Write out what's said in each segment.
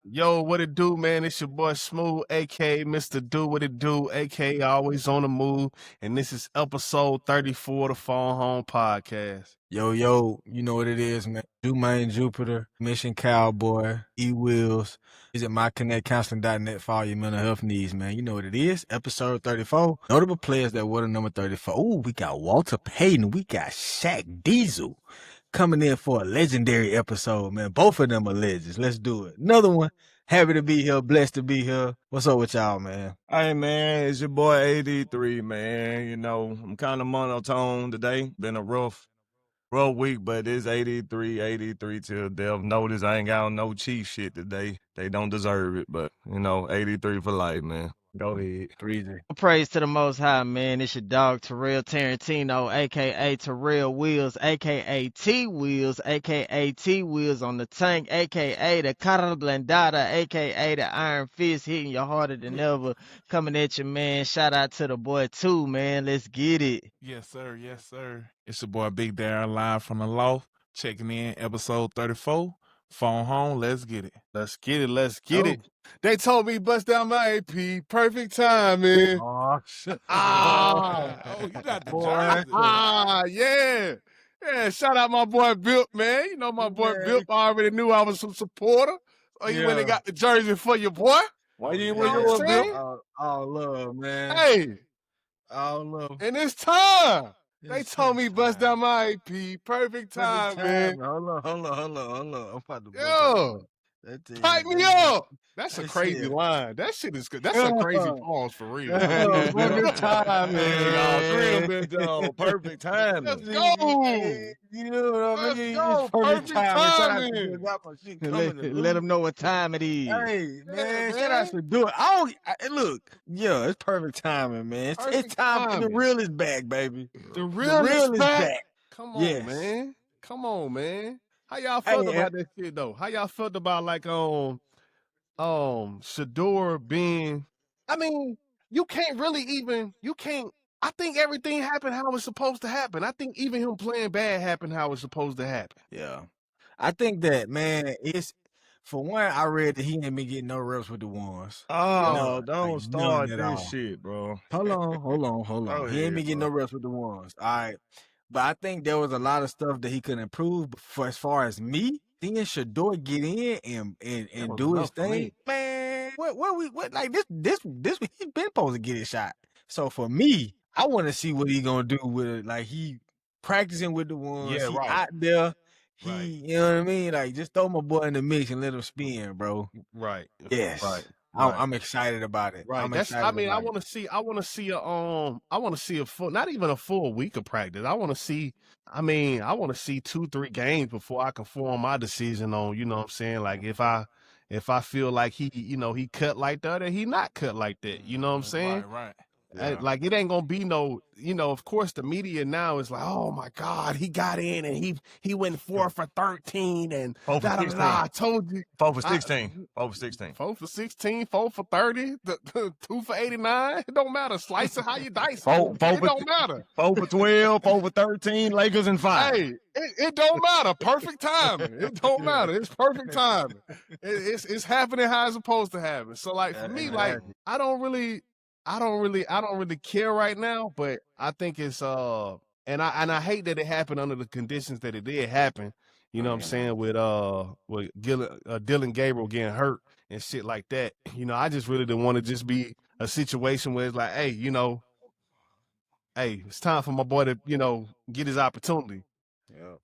Yo, what it do, man? It's your boy Smooth, aka Mr. Do What It Do, aka Always on the Move, and this is episode 34 of the Phone Home Podcast. Yo, you know what it is, man. Main Jupiter, Mission Cowboy, E-Wheels. Visit myconnectcounseling.net for all your mental health needs, man. You know what it is. Episode 34. Notable players that were the number 34. Ooh, we got Walter Payton. We got Shaq Diesel coming in for a legendary episode, man. Both of them are legends. Let's do it. Another one. Happy to be here. Blessed to be here. What's up with y'all, man? Hey, man, it's your boy 83, man. You know, I'm kind of monotone today. Been a rough week, but it's 83 till death. Notice I ain't got no cheat shit today. They don't deserve it, but, 83 for life, man. Go ahead. Breezy. Praise to the Most High, man. It's your dog, Terrell Tarantino, a.k.a. Terrell Wheels, a.k.a. T-Wheels, a.k.a. T-Wheels on the tank, a.k.a. the Cara Blendada, a.k.a. the Iron Fist, hitting you harder than ever, coming at you, man. Shout out to the boy, too, man. Let's get it. Yes, sir. Yes, sir. It's your boy Big Darren live from the loft, checking in episode 34. Phone home, let's get it. Let's get it. Let's get it. They told me bust down my AP. Perfect timing. Oh, shit. Ah, Oh, you got the Boy. jersey. Yeah. Yeah, shout out my boy Bill, man. You know my boy Man. Bill already knew I was some supporter. So you went and Yeah. got the jersey for your boy. Why you You with know yours, what I'm Bill? saying? All love, man. Hey, All love. and it's time. They It's told me bust down time. my AP. Perfect time, man. Hold on. I'm about to bust Yo, that. pipe me up. That's a that crazy shit. line. That shit is good. That's a crazy Yeah. pause for real. Perfect timing. Y'all three Man. been done. Perfect Let's timing. go. You know what I Let's mean? go. It's perfect Perfect timing. Shout out to timing. you. Got my shit let, coming to let them know what time it is. Hey, Yeah, man, shout out man. to do it. Look, yeah, it's perfect timing, man. It's Perfect time. The timing. real is back, baby. The real is back. Come on, Yes. man. Come on, man. How y'all Hey, felt about that shit though? How y'all felt about like Shadour being, I mean, you can't I think everything happened how it's supposed to happen. I think even him playing bad happened how it's supposed to happen. Yeah. I think that, man, it's for one, I read that he ain't been getting no reps with the ones. Oh, None, don't like, start none at this all. shit, bro. Hold on. Go He ain't ahead, been getting bro. no reps with the ones. All right. But I think there was a lot of stuff that he could improve. But for as far as me, seeing Shadour get in and was do his enough for me. thing, man, what like this he's been supposed to get his shot. So for me, I want to see what he gonna do with it. Like he practicing with the ones, Yeah, he right. out there. He, Right. you know what I mean? Like just throw my boy in the mix and let him spin, bro. Right. Yes. Right. I'm excited about it. Right. I'm That's. excited I mean, I about it. want to see a full, not even a full week of practice. I want to see. I mean, I want to see 2-3 games before I can form my decision on. You know what I'm saying? Like if I feel like he cut like that or he not cut like that. You know what I'm saying? Right. Yeah. Like it ain't gonna be no, of course the media now is like, oh my God, he got in and he went 4 for 13 and 4 for da da 16. da. I told you. 4 for 16. 4 for 16. 4 for 16, 4 for 30, 2 for 89. It don't matter. Slice it how you dice it. Four It for don't matter. 4 for 12, 4 for 13, Lakers and 5. Hey, it don't matter. Perfect timing. It don't matter. It's perfect timing. It's happening how it's supposed to happen. So like for me, like I don't really care right now, but I think it's and I hate that it happened under the conditions that it did happen. You know what I'm saying, with Dylan Gabriel getting hurt and shit like that. I just really didn't want to just be a situation where it's like, hey, it's time for my boy to, get his opportunity. Yeah.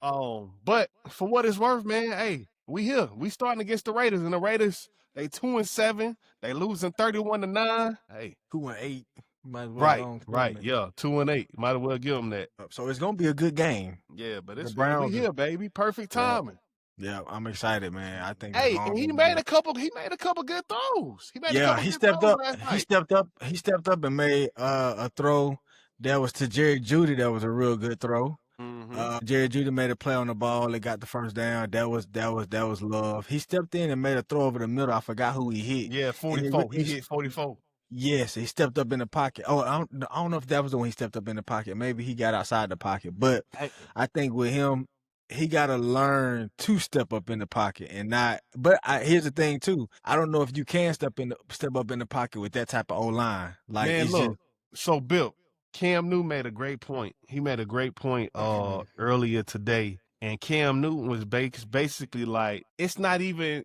But for what it's worth, man, hey, we here. We starting against the Raiders, and the Raiders, they 2-7. They losing 31-9. Hey, 2-8. Might as well go on right, it. yeah, 2-8. Might as well give them that. So it's gonna be a good game. Yeah, but The Browns we here, baby. Perfect timing. Yeah, I'm excited, man. I think. Hey, and he made a couple good throws. He stepped up. He stepped up and made a throw that was to Jerry Jeudy. That was a real good throw. Jerry Jeudy made a play on the ball. They got the first down. That was love. He stepped in and made a throw over the middle. I forgot who he hit. Yeah, 44. He hit 44. Yes, he stepped up in the pocket. Oh, I don't know if that was the one he stepped up in the pocket. Maybe he got outside the pocket. But I think with him, he got to learn to step up in the pocket and not. But here's the thing too. I don't know if you can step up in the pocket with that type of O-line. Like, Man, it's look. just, So, Bill, Cam Newton made a great point. He made a great point earlier today. And Cam Newton was basically like, it's not even,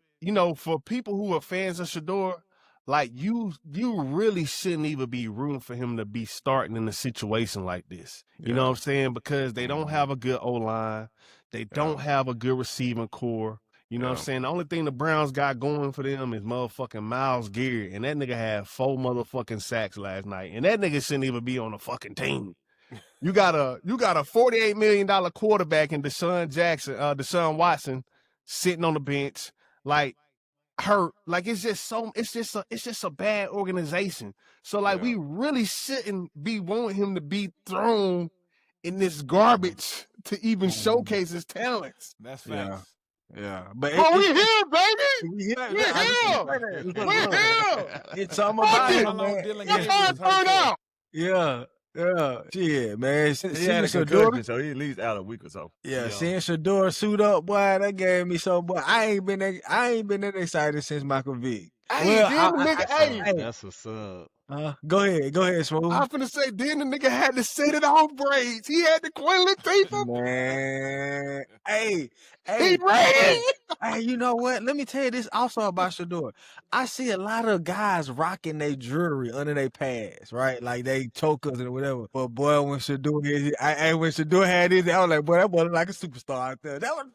for people who are fans of Shadour, like you really shouldn't even be rooting for him to be starting in a situation like this. You know what I'm saying? Because they don't have a good O-line. They don't have a good receiving core. You know what I'm saying? The only thing the Browns got going for them is motherfucking Myles Garrett. And that nigga had 4 motherfucking sacks last night. And that nigga shouldn't even be on the fucking team. You got a $48 million quarterback in Deshaun Watson sitting on the bench, like hurt. Like it's just a bad organization. So like we really shouldn't be wanting him to be thrown in this garbage to even showcase his talents. That's facts. Yeah, but we here, baby. We here. We here. We here. It's something about him, man. Your time turned out. Yeah. Shit, man. He had a concussion, so he at least out a week or so. Yeah, seeing Shadour suit up, boy, that gave me so. Boy, I ain't been that excited since Michael Vick. That's what's up. Go ahead, Smooth. I'm finna say, then the nigga had to set it off braids. He had the Queen Latifah. Man, hey, he ran. Hey, you know what? Let me tell you this also about Shadour. I see a lot of guys rocking their jewelry under their pads, right? Like they chokers and whatever. But boy, when Shadour had his, I was like, boy, that boy look like a superstar out there. That was,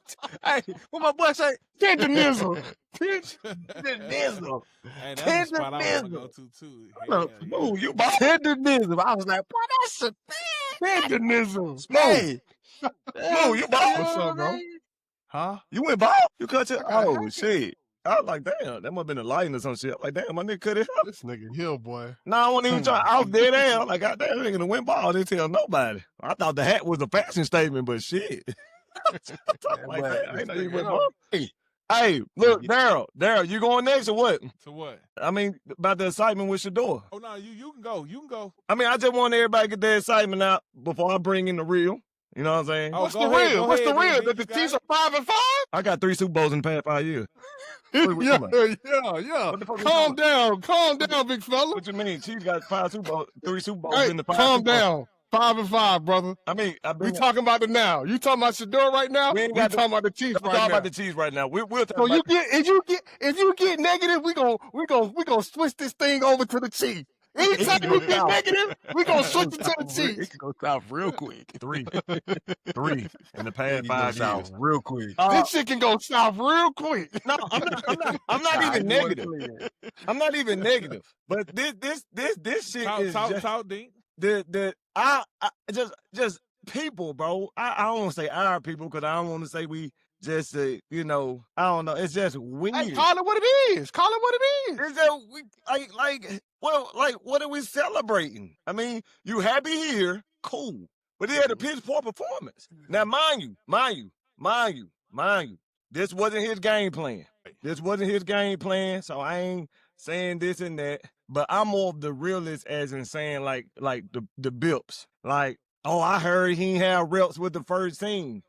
hey, what my boy say? Tenderism. Tenderism. Hey, that's the spot I want to go to too. Smooth, you bought tenderism. I was like, boy, that's a tenderism. Hey, Smooth, you bought. What's up, bro? Huh? You went ball? You cut your shit. I was like, damn, that must have been a lighting or some shit. I'm like, damn, my nigga cut it up. This nigga hill, boy. No, I wasn't even trying. I was dead ass. Like, goddamn, nigga done went ball. Didn't tell nobody. I thought the hat was a fashion statement, but shit. Like, I ain't know you went ball. Hey, look, Daryl, you going next or what? To what? I mean, about the excitement with Shadour. Oh no, you can go. You can go. I mean, I just want everybody to get their excitement out before I bring in the real. You know what I'm saying? What's the real? What's the real? That the Chiefs are 5-5? I got 3 Super Bowls in the past 5 years. Yeah. Calm down, big fella. What you mean? Chiefs got 3 Super Bowls in the past. Calm down. 5-5, brother. I mean, we talking about it now. You talking about Shadour right now? We talking about the Chiefs right now. Talking about the Chiefs right now. We'll talk so about if you get negative, we gonna switch this thing over to the Chiefs. Anytime you get negative, we gonna switch it to the Chiefs. It can go south real quick. 3 in the past 5 years, real quick. This shit can go south real quick. No, I'm not even negative. I'm not even negative. But this shit is talk deep. I just people, bro. I don't want to say our people because I don't want to say we just I don't know. It's just weird. Hey, call it what it is. Call it what it is. It's just what are we celebrating? I mean, you happy here, cool. But he had a piss poor performance. Now, mind you, this wasn't his game plan. So I ain't saying this and that. But I'm more of the realist as in saying like the Bips. Like, oh, I heard he ain't have reps with the first team.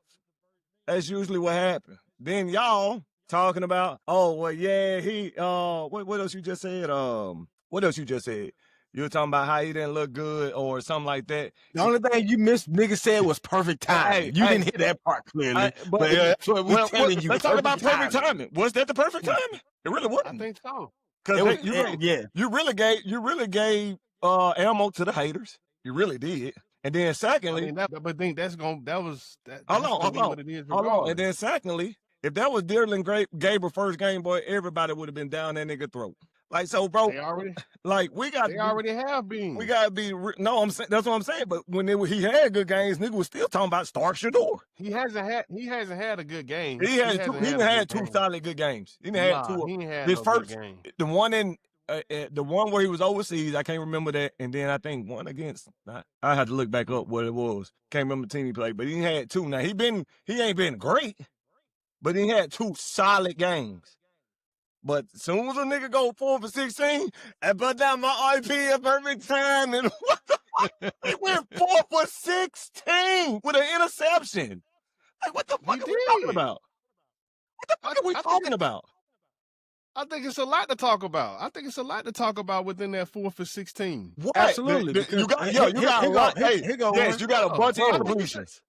That's usually what happened. Then y'all talking about, oh, well, yeah, he what else you just said? What else you just said? You were talking about how he didn't look good or something like that. The only thing you missed, nigga, said was perfect timing. You didn't hear that part clearly. But that's what we're telling you. Let's talk about perfect timing. Was that the perfect timing? It really wasn't. I think so. Because you really gave ammo to the haters. You really did. And then secondly, hold on. And then secondly, if that was Dylan Gabriel first game, boy, everybody would have been down that nigga throat. Like, so, bro, they already have been. We gotta be. No, I'm saying that's what I'm saying. But when he had good games, nigga was still talking about start Shadour. He hasn't had a good game. He had two solid good games. He had two. He had his first game. The one where he was overseas, I can't remember that. And then I think one against, I had to look back up what it was. Can't remember the team he played, but he had 2. Now he ain't been great, but he had 2 solid games. But as soon as a nigga go 4 for 16, I put down my IP at perfect time, and what the fuck? He went 4 for 16 with an interception. Like, what the He fuck are we talking did. about? What the fuck are we talking about? I think it's a lot to talk about. I think it's a lot to talk about within that 4 for 16. What? Absolutely. You got a lot. Hey, yes, you got a bunch of completions.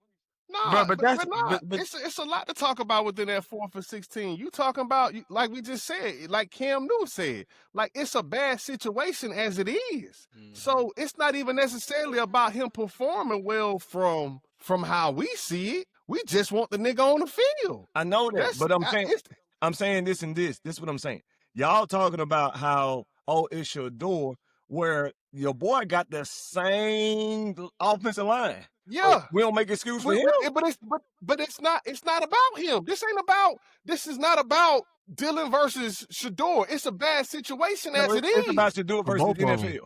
Nah, but it's a lot to talk about within that 4 for 16. You talking about, like we just said, like Cam Newton said, like it's a bad situation as it is. So it's not even necessarily about him performing well from how we see it. We just want the nigga on the field. I know that, but I'm saying this and this. This is what I'm saying. Y'all talking about how, it's Shadour, where your boy got the same offensive line. Yeah, we don't make excuse for him. But it's not about him. This is not about Dylan versus Shadour. It's a bad situation as it is. It's about Shadour versus the NFL.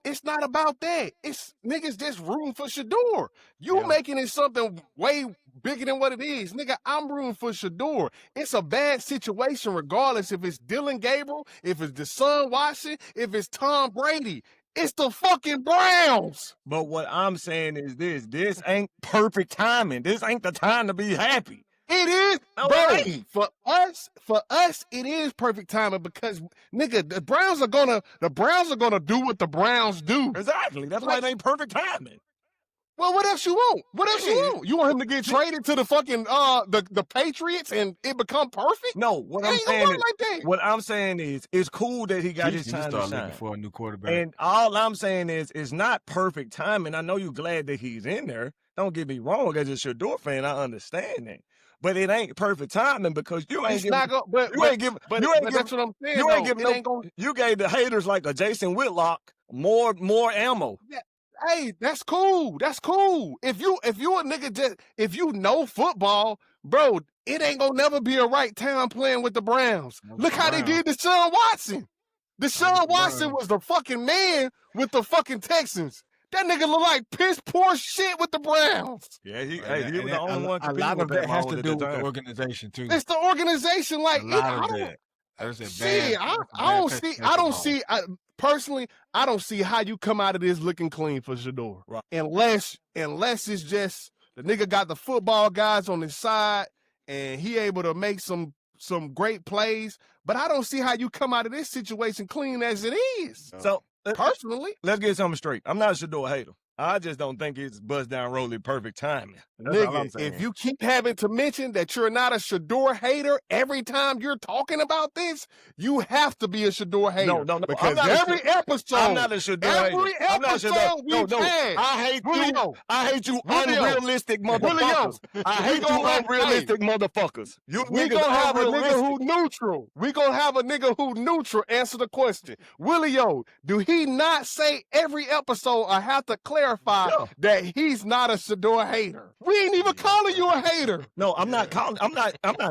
It's not about that. It's niggas just rooting for Shadour. You making it something way bigger than what it is. Nigga, I'm rooting for Shadour. It's a bad situation regardless if it's Dylan Gabriel, if it's Deshaun Watson, if it's Tom Brady. It's the fucking Browns. But what I'm saying is this ain't perfect timing. This ain't the time to be happy. It is, bro. For us, it is perfect timing because, nigga, the Browns are gonna do what the Browns do. Exactly. That's why it ain't perfect timing. Well, what else you want? What else you want? You want him to get traded to the fucking the Patriots and it become perfect? No, what I'm saying is it's cool that he got his time to shine. Looking for a new quarterback. And all I'm saying is it's not perfect timing. I know you're glad that he's in there. Don't get me wrong, as a Shadour fan, I understand that. But it ain't perfect timing because you ain't giving. That's what I'm saying. You gave the haters like a Jason Whitlock more ammo. Yeah. Hey, that's cool. That's cool. If you a nigga if you know football, bro, it ain't gonna never be a right time playing with the Browns. Look how they did Deshaun Watson. Deshaun Watson was the fucking man with the fucking Texans. That nigga look like piss poor shit with the Browns. Yeah, he was the only one. A lot of that has to do with the organization too. It's the organization. Like, personally, I don't see how you come out of this looking clean for Shadour. Right. Unless it's just the nigga got the football guys on his side and he able to make some great plays. But I don't see how you come out of this situation clean as it is. So personally, let's get something straight. I'm not a Shadour hater. I just don't think it's bust down Rolly perfect timing. Nigga, if you keep having to mention that you're not a Shadour hater every time you're talking about this, you have to be a Shadour hater. No. Because every episode, I'm not a Shadour hater. Every episode we've had. I hate you unrealistic motherfuckers. I hate you unrealistic motherfuckers. We gonna have a nigga who neutral. We gonna have a nigga who neutral answer the question. Willio, do he not say every episode I have to clarify that he's not a Shadour hater? We ain't even calling you a hater. No, I'm not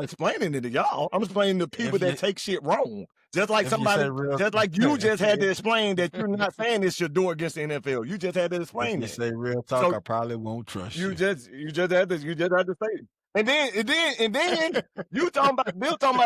explaining it to y'all. I'm explaining to people that take shit wrong. Just like you just had to explain that you're not saying this Shadour against the NFL. You just had to explain that. If you say real talk, I probably won't trust you. You just had to say it. And then you talking about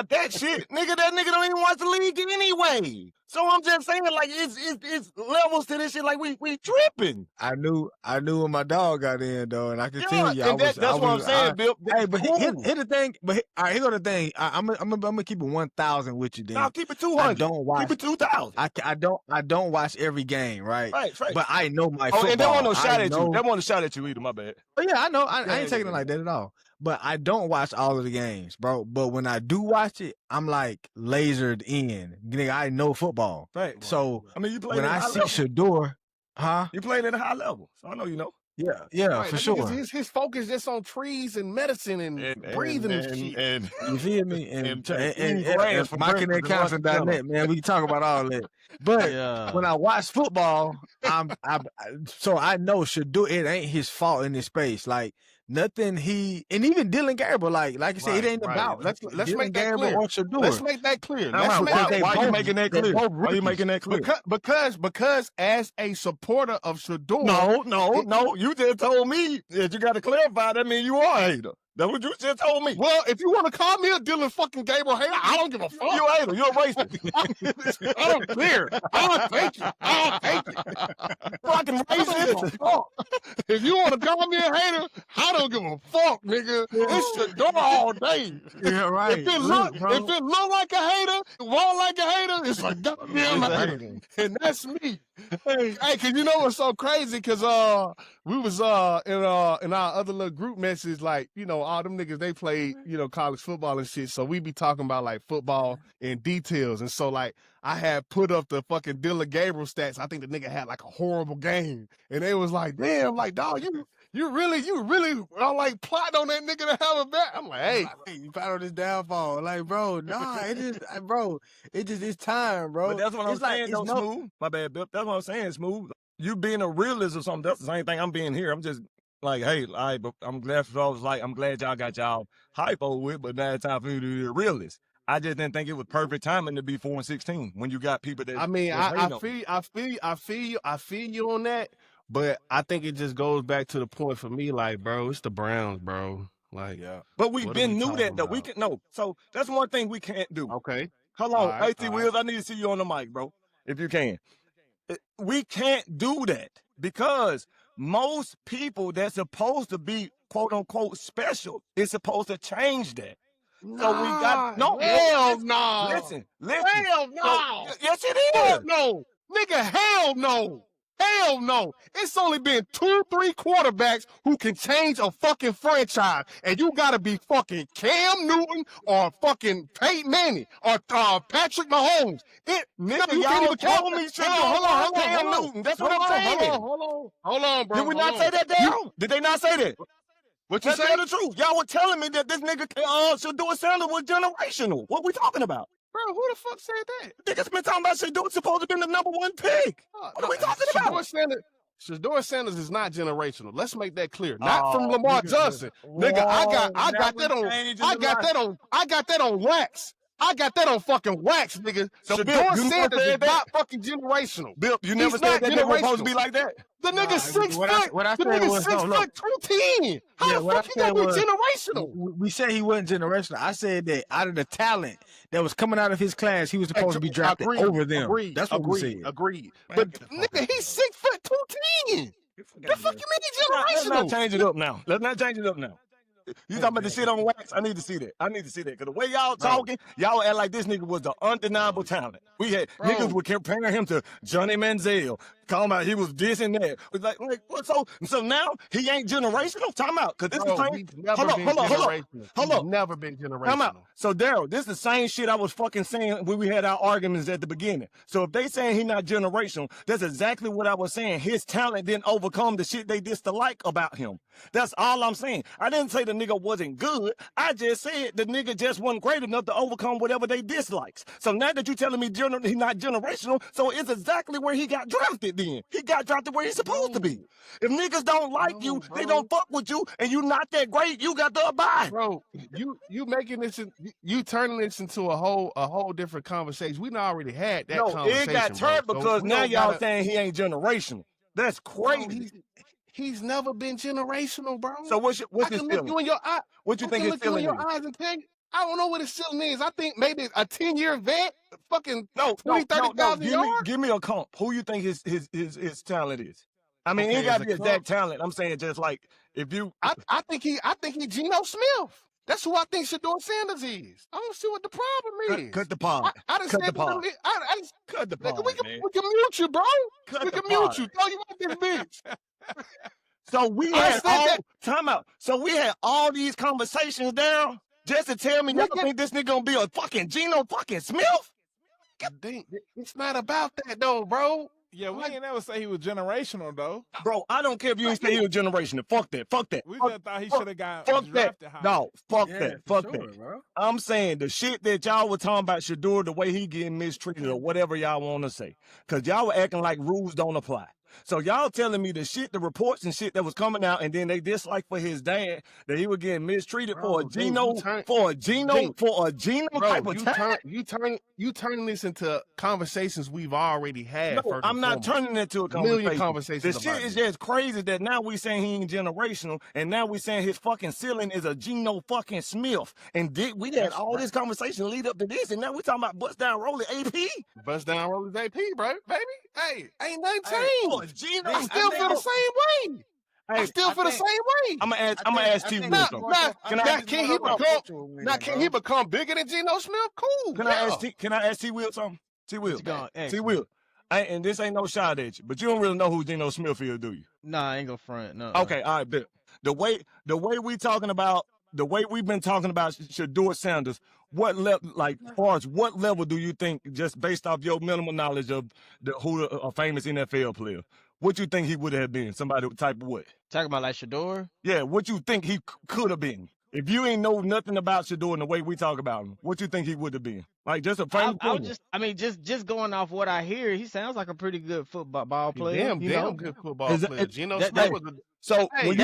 that shit. Nigga, that nigga don't even watch the league anyway. So I'm just saying, like, it's levels to this shit. Like, we tripping. I knew when my dog got in, though, and I can tell you. That's what I'm saying, Bill. Hey, but here's the thing. But all right, here go the thing. I'm gonna keep it 1,000 with you, then. No, keep it 200. I don't watch. Keep it 2,000. I don't watch every game, right? Right. But I know my football. And they want no shot at you. They want to shot at you either. My bad. Oh yeah, I know. I ain't taking it like that at all. But I don't watch all of the games, bro. But when I do watch it, I'm like lasered in. Nigga, I know football. Right. So I mean, you play when I see Shadour, you playing at a high level. So I know you know. Yeah, right, for sure. His focus just on trees and medicine and breathing and shit. And you feel me? And myconnectcounseling.net, man. We can talk about all that. But when I watch football, so I know Shadour, it ain't his fault in this space. Like nothing and even Dylan Gabriel, like I said, it ain't about. Let's make that clear. Let's make that clear. Why are you making that clear? Why are you making that clear? Because as a supporter of Shadour. No. You just told me that you got to clarify. That means you are a hater. That's what you just told me. Well, if you want to call me a Dylan fucking Gabriel hater, I don't give a fuck. You a hater. You a racist. I don't care. I'll take it. I'll take it. Fucking racist. If you want to call me a hater, I don't give a fuck, nigga. It's Shadour all day. Yeah, right. If it look like a hater, walk like a hater, it's a goddamn hater. And that's me. Hey, cause you know what's so crazy? Cause we was in our other little group message, like, you know, all them niggas, they played, you know, college football and shit. So we be talking about like football in details. And so like I had put up the fucking Dylan Gabriel stats. I think the nigga had like a horrible game. And they was like, damn, like, dog, you really are like plotting on that nigga to have a bet. I'm like, hey, you plot on this downfall. Like, bro, nah, it's time, bro. But that's what I'm saying, though, no, Smooth. My bad, Bill. That's what I'm saying, Smooth. You being a realist or something, that's the same thing I'm being here. I'm just like, hey, I'm glad for those, like, I'm glad y'all got y'all hype over with, but now it's time for you to be a realist. I just didn't think it was perfect timing to be 4-16 when you got people that. I mean, I feel you on that, but I think it just goes back to the point for me, like, bro, it's the Browns, bro. Like, yeah. But we've been knew that though. About? We can no. So that's one thing we can't do. Okay. Hold on, right, AT Wheels. I need to see you on the mic, bro, if you can. We can't do that because most people that's supposed to be quote unquote special is supposed to change that. So we got no. Hell no. Listen. Hell no. Yes, it Hell is. no. Nigga, hell no. Hell no. It's only been 2-3 quarterbacks who can change a fucking franchise. And you gotta be fucking Cam Newton or fucking Peyton Manning or Patrick Mahomes. Nigga, you y'all can't told me hold on. Cam Newton. That's what I'm saying. Hold on, bro. Did we not say that, Daryl? Did they not say that? What you Let's say? tell the truth. Y'all were telling me that this nigga Shedeur Sanders was generational. What we talking about? Bro, who the fuck said that? Niggas been talking about Shadour supposed to be the #1 pick. What are we talking about? Shedeur Sanders is not generational. Let's make that clear. Not from Lamar Johnson. Nigga, I got that on wax. I got that on fucking wax, nigga. So Shedeur Sanders is not fucking generational. Bill, you never said that nigga was supposed to be like that. The nigga 6 foot. The nigga 6 foot 210. How the fuck he gonna be generational? We said he wasn't generational. I said that out of the talent that was coming out of his class, he was supposed to be drafted over them. That's what we said. Agreed. But nigga, he's 6 foot 210. The fuck you mean he's generational? Let's not change it up now. You talking about the shit on wax? I need to see that. Because the way y'all talking, y'all act like this nigga was the undeniable talent. We had niggas were comparing him to Johnny Manziel. Talking about he was this and that. It's like what? So now he ain't generational? Time out. Because this is the same. Hold on. Never been generational. Time out. So Daryl, this is the same shit I was fucking saying when we had our arguments at the beginning. So if they saying he not generational, that's exactly what I was saying. His talent didn't overcome the shit they dislike about him. That's all I'm saying. I didn't say the nigga wasn't good. I just said the nigga just wasn't great enough to overcome whatever they dislikes. So now that you telling me he's not generational, so it's exactly where he got drafted then. He got drafted where he's supposed to be. If niggas don't like you, they don't fuck with you, and you not that great, you got to abide. Bro, you making this, you turning this into a whole different conversation. We already had that conversation. It got turned because now y'all saying he ain't generational. That's crazy. He's never been generational, bro. So what's his feeling? Look you in your eye. What you think his feeling is? Eyes and tell you, I don't know what his feeling is. I think maybe a 10-year vet, fucking 30,000 yards. Give me a comp. Who you think his talent is? I mean, he ain't got to be exact talent. I'm saying just like if you. I think he Geno Smith. That's who I think Shedeur Sanders is. I don't see what the problem is. Cut the pod. I done cut said the pod. Cut the pod. Nigga, We can mute you, bro. We can mute you. Throw you out this bitch. So we had time out. So we had all these conversations down just to tell me y'all think this nigga gonna be a fucking Geno fucking Smith? It's not about that though, bro. Yeah, we ain't never say he was generational though. Bro, I don't care if you ain't say he was generational. Fuck that. We just thought he should have got drafted high. No, fuck that. Bro. I'm saying the shit that y'all were talking about Shadour, the way he getting mistreated or whatever y'all want to say. Because y'all were acting like rules don't apply. So y'all telling me the reports and shit that was coming out, and then they dislike for his dad that he was getting mistreated for a Geno type of tag. You turning this into conversations we've already had. No, I'm not turning it into a million conversation. The shit is just crazy that now we saying he ain't generational, and now we saying his fucking ceiling is a Geno fucking Smith. And we had all this conversation lead up to this, and now we talking about bust down rolling AP. Bust down rolling AP, bro, baby. Hey, ain't nothing changed. Geno, I still feel the same way. I still feel the same way. I'm gonna ask T. Will something. Can he become bigger than Geno Smith? Cool. Can I ask T. Will something? T. Will. T. Will. And this ain't no shot at you, but you don't really know who Geno Smith is, do you? Nah, I ain't gonna front. No. Okay, all right, bet. The way we've been talking about Shedeur Sanders, what level, like, as far as what level do you think, just based off your minimal knowledge of who a famous NFL player, what you think he would have been? Somebody type of what? Talking about like Shadour? Yeah, what you think he could have been? If you ain't know nothing about Shadour and the way we talk about him, what you think he would have been? Like just a famous player? Just going off what I hear, he sounds like a pretty good football player. Damn good football player. Geno Smith was so when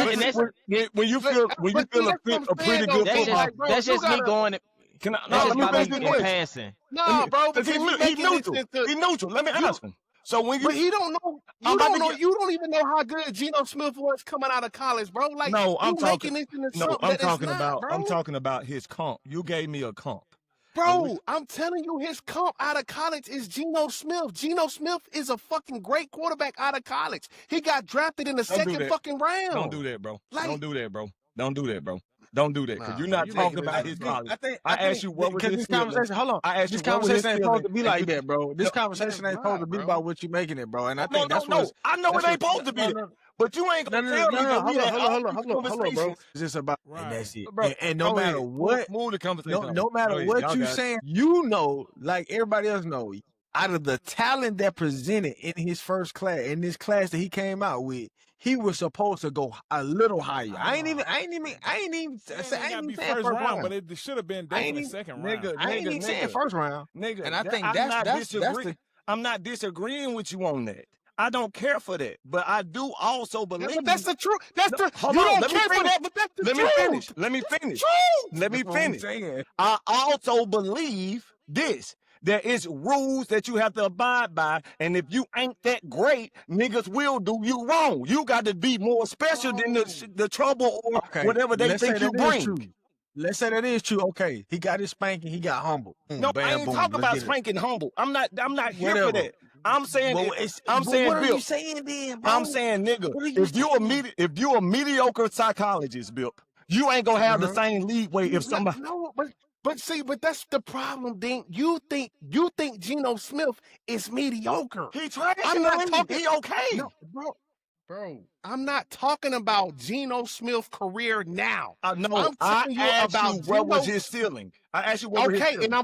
you feel a pretty good football, that's just me going. Can I? Let me finish this. Passing. No, bro, because he's neutral. He's neutral. Let me ask him. So when he don't know, you don't even know how good Geno Smith was coming out of college, bro. Like, no, I'm talking talking about his comp. You gave me a comp. Bro, I'm telling you, his comp out of college is Geno Smith. Geno Smith is a fucking great quarterback out of college. He got drafted in the second fucking round. Don't do that, bro. Don't do that, bro. Don't do that, bro. Don't do that, because you're not talking about his college. I asked you what was his conversation. Hold on. I asked you this conversation ain't supposed to be like that, bro. This conversation ain't supposed to be about what you making it, bro. And I think that's what I know it ain't supposed to be that. But you ain't gonna tell me that we had hold on, bro. It's just about and that's it. And no matter what, move the conversation. No matter what you saying, you know, like everybody else know, out of the talent that presented in his first class, in this class that he came out with, he was supposed to go a little higher. I ain't even saying first round, but it should have been definitely second round. I ain't even saying first round, nigga. And I think that's I'm not disagreeing with you on that. I don't care for that, but I do also believe. But that's the truth. That's the. You don't care for that, but that's the truth. Let me finish. I also believe this. There is rules that you have to abide by, and if you ain't that great, niggas will do you wrong. You got to be more special than the trouble or whatever they think you bring. Let's say that is true. Okay, he got his spanking. He got humble. No, I ain't talking about spanking humble. I'm not here for that. I'm saying, Bill. What are you saying then, bro? I'm saying, nigga, if you a mediocre psychologist, Bill, you ain't gonna have the same leeway if somebody. No, but that's the problem, Dink. You think Geno Smith is mediocre. He trash. I'm not talking. He okay. No, bro. I'm not talking about Geno Smith's career now. No, I asked you what was his ceiling. I asked you what was his ceiling. And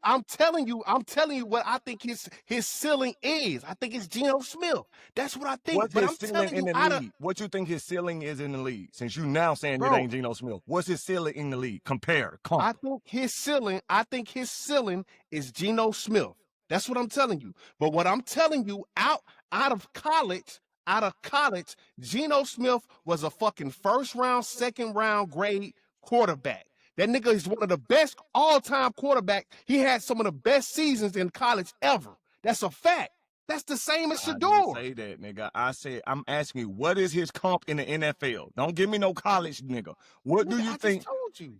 I'm telling you what I think his ceiling is. I think it's Geno Smith. That's what I think. What's his ceiling in the league? What you think his ceiling is in the league? Since you now saying it ain't Geno Smith, what's his ceiling in the league? I think his ceiling is Geno Smith. That's what I'm telling you. But what I'm telling you, out of college, Geno Smith was a fucking first round, second round grade quarterback. That nigga is one of the best all-time quarterbacks. He had some of the best seasons in college ever. That's a fact. That's the same as Shadour. I didn't say that, nigga. I said, I'm asking you, what is his comp in the NFL? Don't give me no college, nigga. What do you think? I just told you.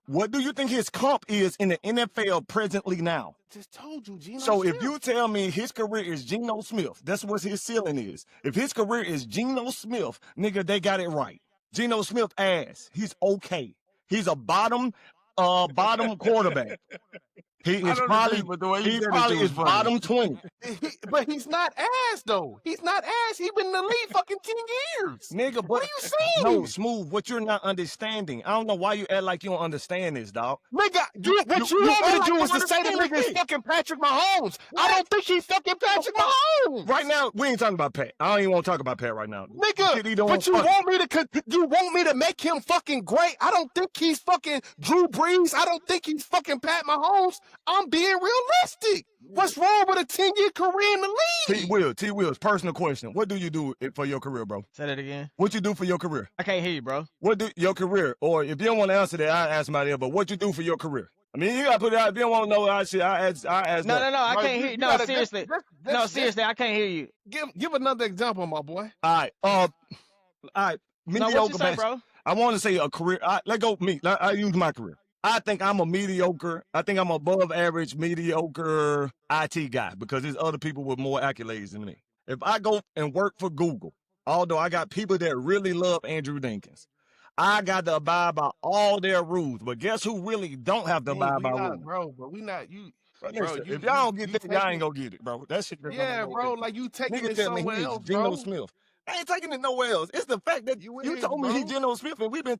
What do you think his comp is in the NFL presently now? I just told you, Geno So Smith. if you tell me his career is Geno Smith, that's what his ceiling is. If his career is Geno Smith, nigga, they got it right. Geno Smith ass. He's okay. He's a bottom quarterback. He is probably bottom 20. But he's not ass, though. He's not ass. He's been in the league fucking 10 years. Nigga, but what are you saying? No, Smooth, what you're not understanding. I don't know why you act like you don't understand this, dog. Nigga, what you want me to do is to say the nigga is fucking Patrick Mahomes. What? I don't think he's fucking Patrick Mahomes. Right now, we ain't talking about Pat. I don't even want to talk about Pat right now. Nigga, but you want me to make him fucking great? I don't think he's fucking Drew Brees. I don't think he's fucking Pat Mahomes. I'm being realistic. What's wrong with a 10-year career in the league? T. Wills, personal question. What do you do for your career, bro? Say that again. What you do for your career? I can't hear you, bro. What do your career? Or if you don't want to answer that, I ask somebody else. But what you do for your career? I mean, you gotta put it out. If you don't want to know, I ask. No, I Bro, can't hear you. No, seriously. No, seriously, I can't hear you. Give another example, my boy. All right. No, Mediocre. what you say, bro? I want to say a career. Let go me. I use my career. I think I'm a mediocre. I think I'm above average mediocre IT guy because there's other people with more accolades than me. If I go and work for Google, although I got people that really love Andrew Dinkins, I got to abide by all their rules. But guess who really don't have to abide by rules? Bro, but we not you. Bro, if y'all don't get that, y'all ain't gonna get it, bro. That shit. Yeah, bro. Like you taking Nigga it tell me somewhere he's else, Geno bro. Smith. I ain't taking it nowhere else. It's the fact that you told me he's Geno Smith, and we talking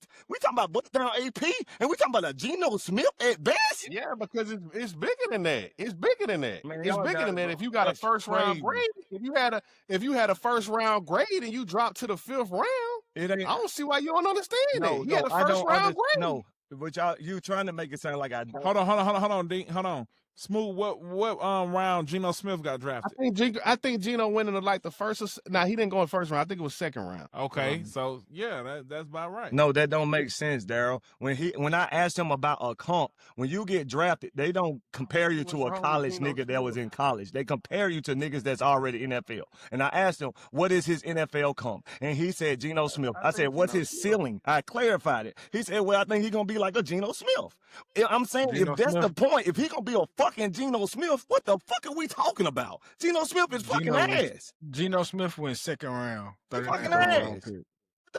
about bust down AP, and we talking about a Geno Smith at best. Yeah, because it's bigger than that. It's bigger than that. Man, it's y'all bigger got than it, that. bro. If you got That's a first round crazy. grade, if you had a first round grade and you dropped to the 5th round, It ain't. I don't see why you don't understand it. He had a I first don't round grade. No, but you trying to make it sound like I. Hold on, Dean. Hold on. Smooth. What round Geno Smith got drafted? I think Geno went into like the first. He didn't go in first round. I think it was second round. Okay, so yeah, that's about right. No, that don't make sense, Daryl. When I asked him about a comp, when you get drafted, they don't compare you to a wrong with college Geno nigga that was in college. They compare you to niggas that's already in NFL. And I asked him, what is his NFL comp? And he said Geno Smith. I said, what's his ceiling? I clarified it. He said, well, I think he's gonna be like a Geno Smith. I'm saying, Geno if that's Smith. the point, if he gonna be a fucking Geno Smith, what the fuck are we talking about? Geno Smith is fucking ass. Geno Smith went second round. Fucking 39th ass. round pick.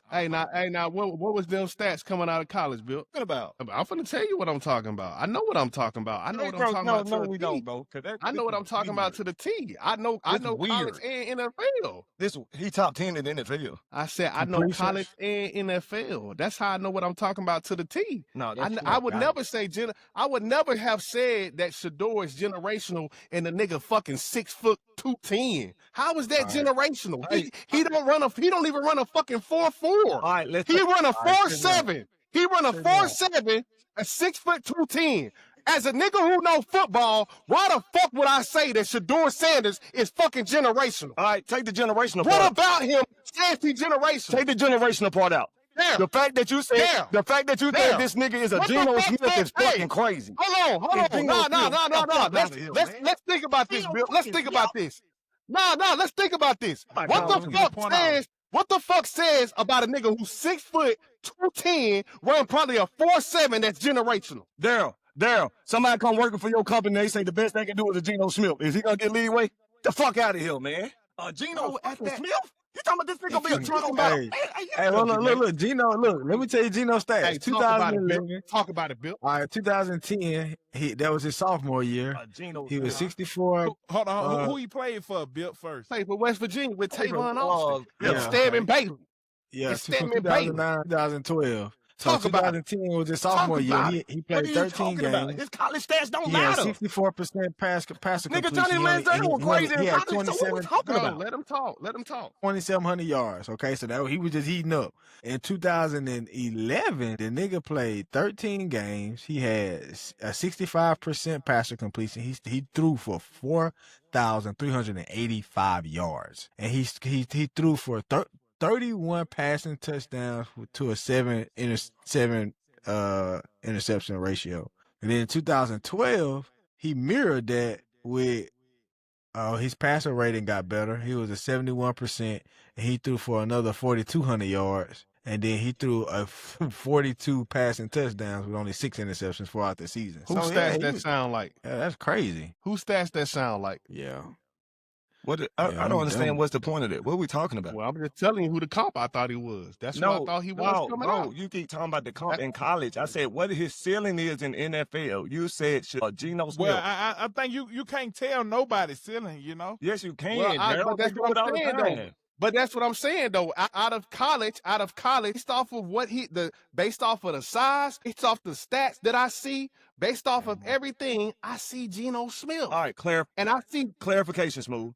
Hey, now, what was them stats coming out of college, Bill? What about? I'm finna tell you what I'm talking about. I know what I'm talking about. I know what I'm talking about. No, to we the don't, T. bro. I know what I'm talking about to the T. I know college and NFL. He top 10 in the NFL. I said I know Completions. college and NFL. That's how I know what I'm talking about to the T. No, I would never say I would never have said that Shadour is generational and the nigga fucking 6'2", 210. How is that generational? He don't even run a fucking 4.4. All right, let's. He run a right, 4.7. He run a 4.7, a 6'2", 210. As a nigga who know football, why the fuck would I say that Shedeur Sanders is fucking generational? All right, take the generational What part. about him says he generational? Take the generational part out. There. The fact that you said There. this nigga is a What the Geno fuck Smith is hey, fucking crazy. Hold on. Geno No. Smith. Let's think about this, Bill. Let's think about this. No, let's think about this. My What God, the fuck says? What the fuck says about a nigga who's 6 foot 210, running probably a 4.7 that's generational? Daryl, somebody come working for your company, they say the best they can do is a Geno Smith. Is he gonna get leeway? The fuck out of here, man. Geno Smith? You talking about this nigga be a talking about? Hey, look, Geno, look, let me tell you Geno stats. Hey, 2011. Talk about it, Bill. All right, 2010, that was his sophomore year. He was 64. Hold on, who he played for? Bill first. Played for West Virginia with Tavon Oh, Austin. yeah, Stabbing Bailey. Yeah, It's from Stedman 2009, 2012. So Talk about 2010 was his sophomore year. He played 13 games. His college stats don't He had matter. 64% passer completion. Nigga, Johnny Manziel was crazy in He had college. So what we talking Bro, about? let him talk. 2,700 yards. Okay, so he was just heating up. In 2011, the nigga played 13 games. He had a 65% passer completion. He threw for 4,385 yards, and he threw for 31 passing touchdowns to a 7 interception ratio. And then in 2012, he mirrored that with his passer rating got better. He was at 71%, and he threw for another 4,200 yards. And then he threw a 42 passing touchdowns with only 6 interceptions throughout the season. Who stats that sound like? Yeah, that's crazy. Who stats that sound like? Yeah. I don't understand what's the point of it. What are we talking about? Well, I'm just telling you who the comp I thought he was. That's who I thought he was coming out. You keep talking about the comp in college. I said what his ceiling is in NFL. You said Geno Smith. Well, I think you can't tell nobody's ceiling, you know? Yes, you can. Well, but that's what I'm saying, though. But that's what I'm saying, though. Out of college, based off of based off of the size, based off the stats that I see, based off of everything, I see Geno Smith. All right, and I see clarification, Smooth.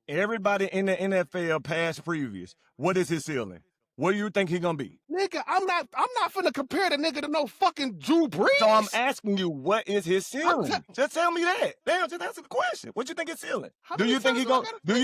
Everybody in the NFL past previous, what is his ceiling? What do you think he gonna be? Nigga, I'm not finna compare the nigga to no fucking Drew Brees. So I'm asking you, what is his ceiling? Just tell me that. Damn, just answer the question. What you think his ceiling? Do you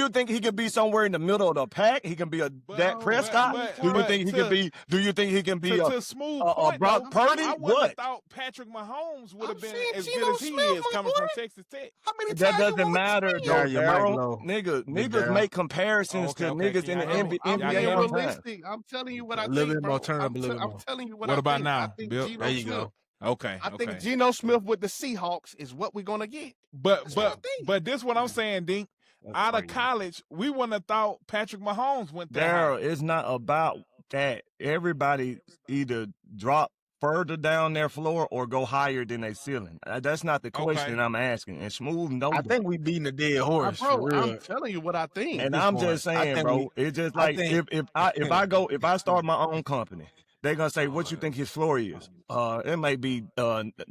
think he could be somewhere in the middle of the pack? He can be a Dak Prescott? Do you think he can be? Do you think he can be to smooth point, Brock Purdy? I wouldn't have thought Patrick Mahomes would have been as good as he is coming from Texas Tech. How many That times doesn't matter, though, Daryl. Niggas make comparisons to niggas in the NBA. I'm being all the time. realistic. I'm telling you what I A little think, bit more bro. turn up a little I'm more. telling you what What I about think. now, I think Bill? Geno There you Smith. go. Okay. I think Geno Smith with the Seahawks is what we're gonna get. But That's what I think. but this what I'm saying, Dink. Out of college, we wouldn't have thought Patrick Mahomes went there. Daryl, it's not about that. Everybody either drop further down their floor or go higher than their ceiling. That's not the question I'm asking. And Smooth knows. I think we beating a dead horse. Bro, for real. I'm telling you what I think. And I'm just saying, bro, it's just like if I start my own company, they're gonna say, what you think his floor is? It may be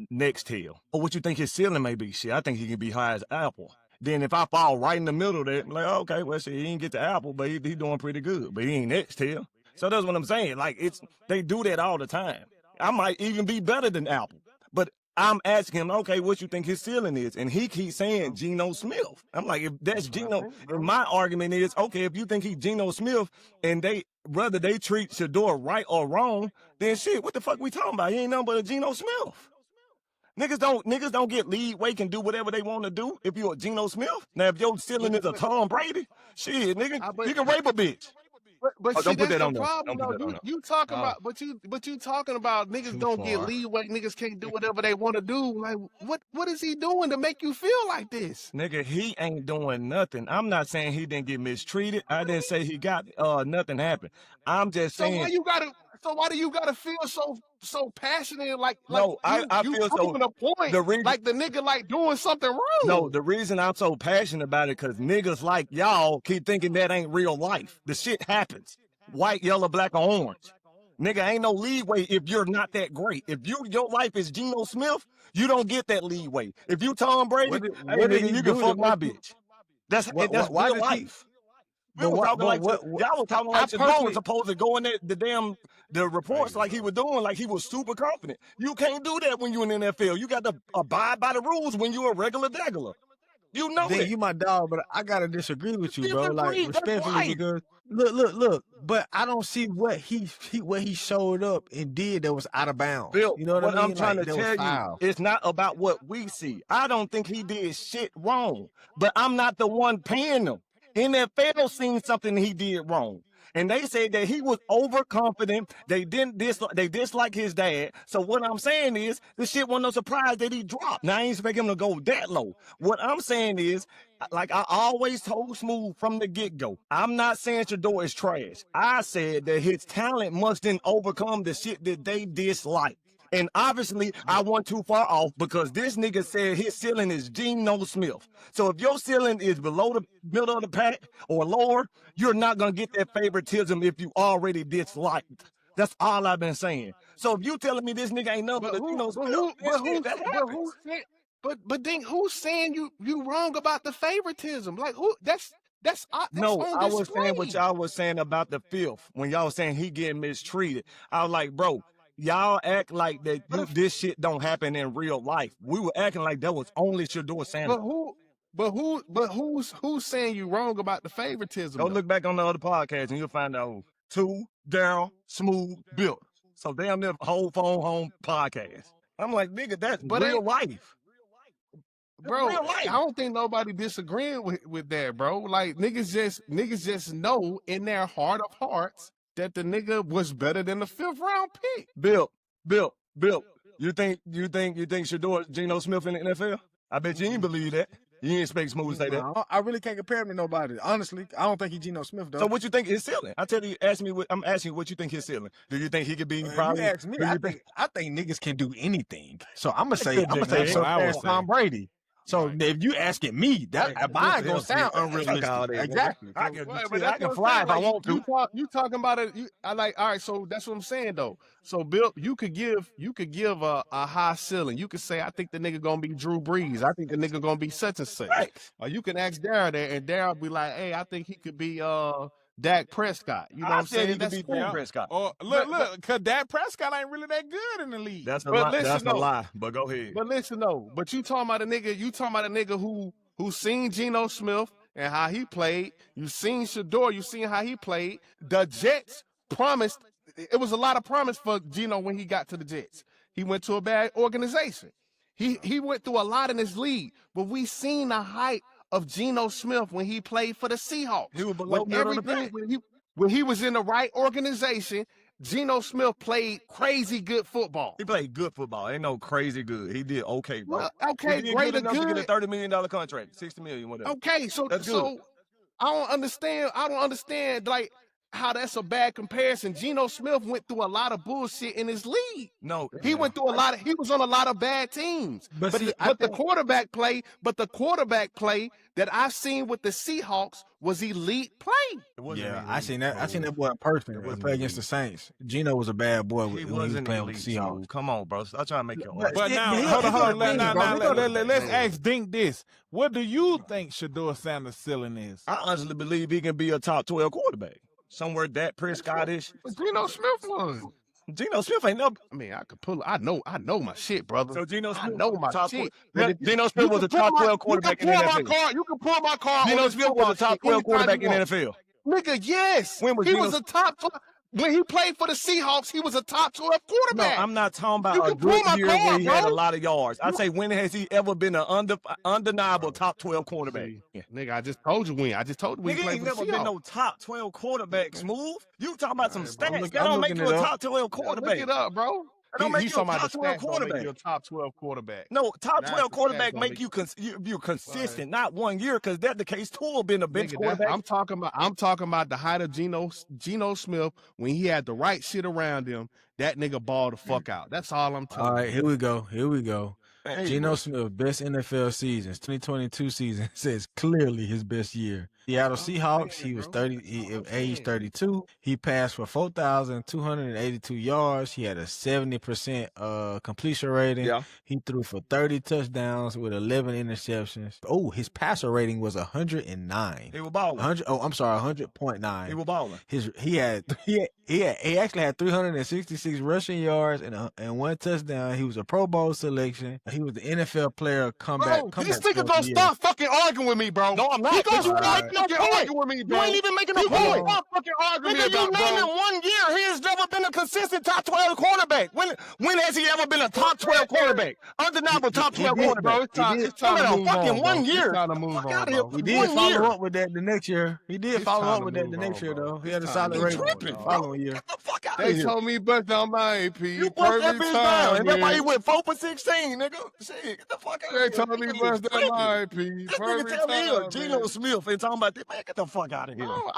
next tail. Or what you think his ceiling may be? Shit, I think he can be high as Apple. Then if I fall right in the middle of that, I'm like, okay, well, shit, he didn't get the Apple, but he doing pretty good. But he ain't next tail. So that's what I'm saying. Like, they do that all the time. I might even be better than Apple. But I'm asking him, okay, what you think his ceiling is? And he keeps saying Geno Smith. I'm like, if that's Geno, and my argument is, okay, if you think he's Geno Smith and whether they treat Shadour right or wrong, then shit, what the fuck we talking about? He ain't nothing but a Geno Smith. Niggas don't get lead weight and do whatever they want to do if you're a Geno Smith. Now, if your ceiling is a Tom Brady, shit, nigga, you can rape a bitch. But see, don't put that's that on the there. problem, Don't put though. that on You talking about, but you talking about niggas Too don't get far. leeway. Niggas can't do whatever they want to do. Like, what is he doing to make you feel like this? Nigga, he ain't doing nothing. I'm not saying he didn't get mistreated. I didn't say he got nothing happened. I'm just saying. So why do you gotta feel so passionate? No, I feel so. Proving a point. The reason, like the nigga like doing something wrong. No, the reason I'm so passionate about it because niggas like y'all keep thinking that ain't real life. The shit happens. White, yellow, black, or orange. Nigga, ain't no leeway if you're not that great. If your life is Geno Smith, you don't get that leeway. If you Tom Brady, what did he you do can to fuck my make you- bitch. That's why real did he- life. Y'all was talking like Shadour was supposed to go in the reports like he was doing, like he was super confident. You can't do that when you're in the NFL. You got to abide by the rules when you're a regular dagular. You know Then that. you my dog, but I gotta disagree with you, bro. Like Disagree, that's respectfully, right. because look. But I don't see what he showed up and did that was out of bounds. Bill, you know what I mean? I'm trying Like, to that was tell foul. you, it's not about what we see. I don't think he did shit wrong, but I'm not the one paying him. NFL seen something he did wrong. And they said that he was overconfident. They dislike his dad. So what I'm saying is, this shit wasn't no surprise that he dropped. Now I ain't expect him to go that low. What I'm saying is, like I always told Smooth from the get-go, I'm not saying Shadour is trash. I said that his talent must then overcome the shit that they dislike. And obviously, I went too far off because this nigga said his ceiling is Geno Smith. So if your ceiling is below the middle of the pack or lower, you're not going to get that favoritism if you already disliked. That's all I've been saying. So if you telling me this nigga ain't nothing but Geno Smith, but then who's saying you wrong about the favoritism? Like who? That's no, on I was display. saying what y'all was saying about the fifth when y'all was saying he getting mistreated. I was like, bro, y'all act like that this shit don't happen in real life. We were acting like that was only Shedeur Sanders. Who's saying you wrong about the favoritism? Go look back on the other podcast and you'll find out who. Daryl, Smooth, Bill. So damn near whole phone home podcast. I'm like, nigga, that's real life. Bro, I don't think nobody disagreeing with that, bro. Like niggas just know in their heart of hearts that the nigga was better than the 5th round pick. Bill. You think Shadour Geno Smith in the NFL? I bet you ain't believe that. You ain't expect Smooth to say that. I really can't compare him to nobody. Honestly, I don't think he's Geno Smith though. So what you think his ceiling? I'm asking you what you think his ceiling. Do you think he could be probably? You ask me, I think niggas can do anything. So I'm gonna say Tom Brady. So if you asking me, that mine gonna sound unrealistic. Exactly. I can fly if I want to. You talking about it? All right. So that's what I'm saying though. So Bill, you could give a high ceiling. You could say, I think the nigga gonna be Drew Brees. I think the nigga gonna be such and such. Right. Or you can ask Darryl there, and Darryl be like, hey, I think he could be Dak Prescott. You know what I'm said he saying? could That's beat cool. Dak Prescott. Or look, cause Dak Prescott ain't really that good in the league. That's a But lie. listen, That's a though. lie. But go ahead. But listen though, but you talking about a nigga who seen Geno Smith and how he played. You seen Shadour, you seen how he played. The Jets promised, it was a lot of promise for Geno when he got to the Jets. He went to a bad organization. He went through a lot in his league, but we seen the hype of Geno Smith when he played for the Seahawks. He was below middle of the pack. When he was in the right organization, Geno Smith played crazy good football. He played good football. Ain't no crazy good. He did okay, bro. Well, okay, he did great good or enough to get a good. $30 million contract, $60 million, whatever. Okay, so That's good. I don't understand like how that's a bad comparison. Geno Smith went through a lot of bullshit in his league. No, He went through he was on a lot of bad teams. But see, the quarterback play that I've seen with the Seahawks was elite play. It wasn't Yeah, elite, I seen that. I seen bro. that boy in person. It wasn't Play against the Saints. Geno was a bad boy He when he was wasn't playing elite, with the Seahawks. Smooth. Come on, bro. Stop trying to make your But- But Yeah, now, he- hold he on, got things, bro. let's ask Dink this. What do you think Shedeur Sanders' ceiling is? I honestly believe he can be a top 12 quarterback. Somewhere Dak Prescott-ish. But Geno Smith was. Geno Smith ain't no. I mean, I could pull. I know my shit, brother. So Geno Smith I know was my a top shit. 12. Geno Smith You was a can top pull 12 quarterback in the You can pull NFL. my card. You can pull my card. Geno on this Smith was football a top shit 12 anytime quarterback you in the want. NFL. Nigga, yes. When was he Geno- was a top 12. When he played for the Seahawks, he was a top 12 No, quarterback. I'm not talking about You a can pull good my year card, where he had a bro. lot of yards. I say, when has he ever been an undeniable top 12 quarterback? See, nigga, I just told you when. I just told you when he Nigga played ain't for the never been Seahawks. no top 12 quarterback, Smooth. You talking about some All right, bro. stats. Look- That I'm don't make looking you it a up. top 12 Look quarterback. it up, bro. That don't make He's you a talking about top the 12 stats don't make quarterback. you a top 12 quarterback. No, top Now 12 it's the quarterback stats don't make make you consistent, not 1 year, because that's the case. Tua been a bench Nigga, quarterback. I'm talking about the height of Geno Smith when he had the right shit around him. That nigga balled the fuck out. That's all I'm telling All right, you. here we go. Hey, Geno bro. Smith, best NFL seasons. 2022 season says clearly his best year. Seattle Seahawks, he was 30, age 32. He passed for 4,282 yards. He had a 70% completion rating. Yeah. He threw for 30 touchdowns with 11 interceptions. Oh, his passer rating was 109. He was balling. 100. Oh, I'm sorry, 100.9. He was balling. He actually had 366 rushing yards and 1 touchdown. He was a Pro Bowl selection. He was the NFL player comeback. Bro, this comeback nigga gonna stop fucking arguing with me, bro. No, I'm not. He gonna But you stop ain't fucking arguing with me, bro. You ain't even making a He gonna point. stop fucking arguing with Nigga, me you about, named bro. him 1 year. He has never been a consistent top 12 quarterback. When has he ever been a top 12 quarterback? Undeniable top 12 did, quarterback. Bro, it's time to move fucking on, bro. 1 year. It's time to move Fuck on, out of bro. here. He did 1 follow year. up with that the next year. He did It's follow time up to with that move the next on, year, bro. though. He It's had a time solid to You move rating on, tripping, the bro. following year. Get the fuck out of They here. told me bust down my AP. You bust that Perfect bitch down, time, and that's why he man. went 4 for 16, nigga. Shit, get the fuck out of They here. told me Nigga, bust you down my tripping. AP. This nigga Perfect tell me here, time, Geno man. Smith ain't talking about this. Man, get the fuck out of here. No,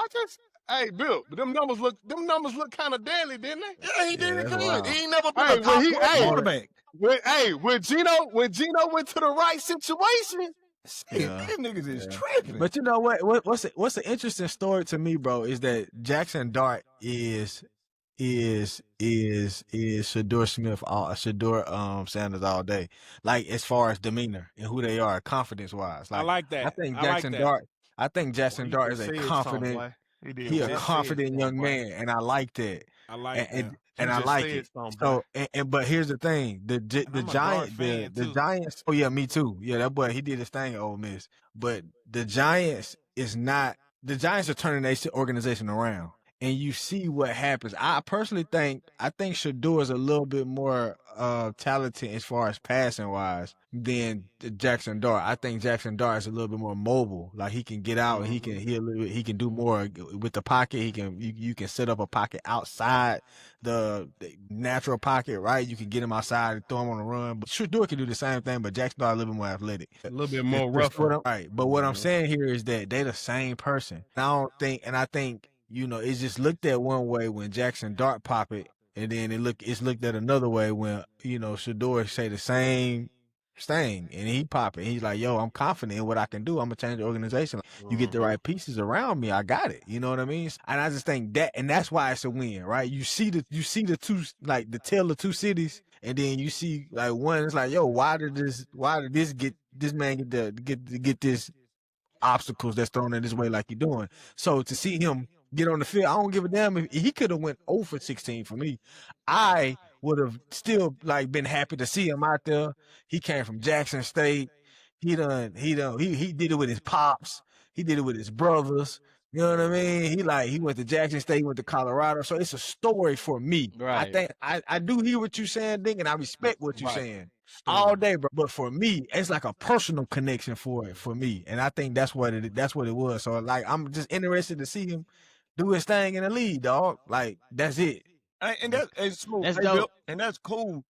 hey, Bill, them numbers look kind of deadly, didn't they? Yeah, he did that's good. wild. He ain't never been Hey, a top 12 hey, quarterback. when Geno went to the right situation, Shit, Yeah. these niggas is Yeah. tripping. But you know what's an interesting story to me, bro, is that Jackson Dart is Shedeur Sanders all day. Like, as far as demeanor and who they are, confidence wise. I like that. I think I like Jackson that. Dart. I think Jackson Boy, Dart you is just a said confident. something, boy. He a Just confident said young something, boy. man, and I like that. I like And that. and You I just like said it. something, So but here's the thing: the I'm a Dart fan, the too. Giants. Oh yeah, me too. Yeah, that boy, he did his thing at Ole Miss. But the Giants is not. The Giants are turning their organization around, and you see what happens. I personally think Shadour is a little bit more talented as far as passing wise than Jackson Dart. I think Jackson Dart is a little bit more mobile. Like, he can get out, he can do more with the pocket. You can set up a pocket outside the natural pocket, right? You can get him outside and throw him on the run. But Shadour can do the same thing, but Jackson Dart a little bit more athletic. A little bit more That's rougher. right. But what I'm saying here is that they the same person. I think, it's just looked at one way when Jackson Dart pop it, and then it's looked at another way when, Shadour say the same thing, and he pop it. He's like, yo, I'm confident in what I can do. I'm gonna change the organization. You get the right pieces around me, I got it. You know what I mean? And I just think that's why it's a win, right? You see the two, like, the tale of two cities, and then you see, like, one, it's like, yo, why did this man get this obstacles that's thrown in this way like you're doing? So to see him get on the field. I don't give a damn if he could have went 0 for 16 for me. I would have still like been happy to see him out there. He came from Jackson State. He did it with his pops. He did it with his brothers. You know what I mean? He went to Jackson State, he went to Colorado. So it's a story for me. Right. I think I do hear what you're saying, Ding, and I respect what you're saying Story. all day, bro. But for me, it's like a personal connection for me, and I think that's what it was. So like, I'm just interested to see him do his thing in the league, dog. Like that's it. And that's smooth. That's Hey, dope. Bill, and that's cool.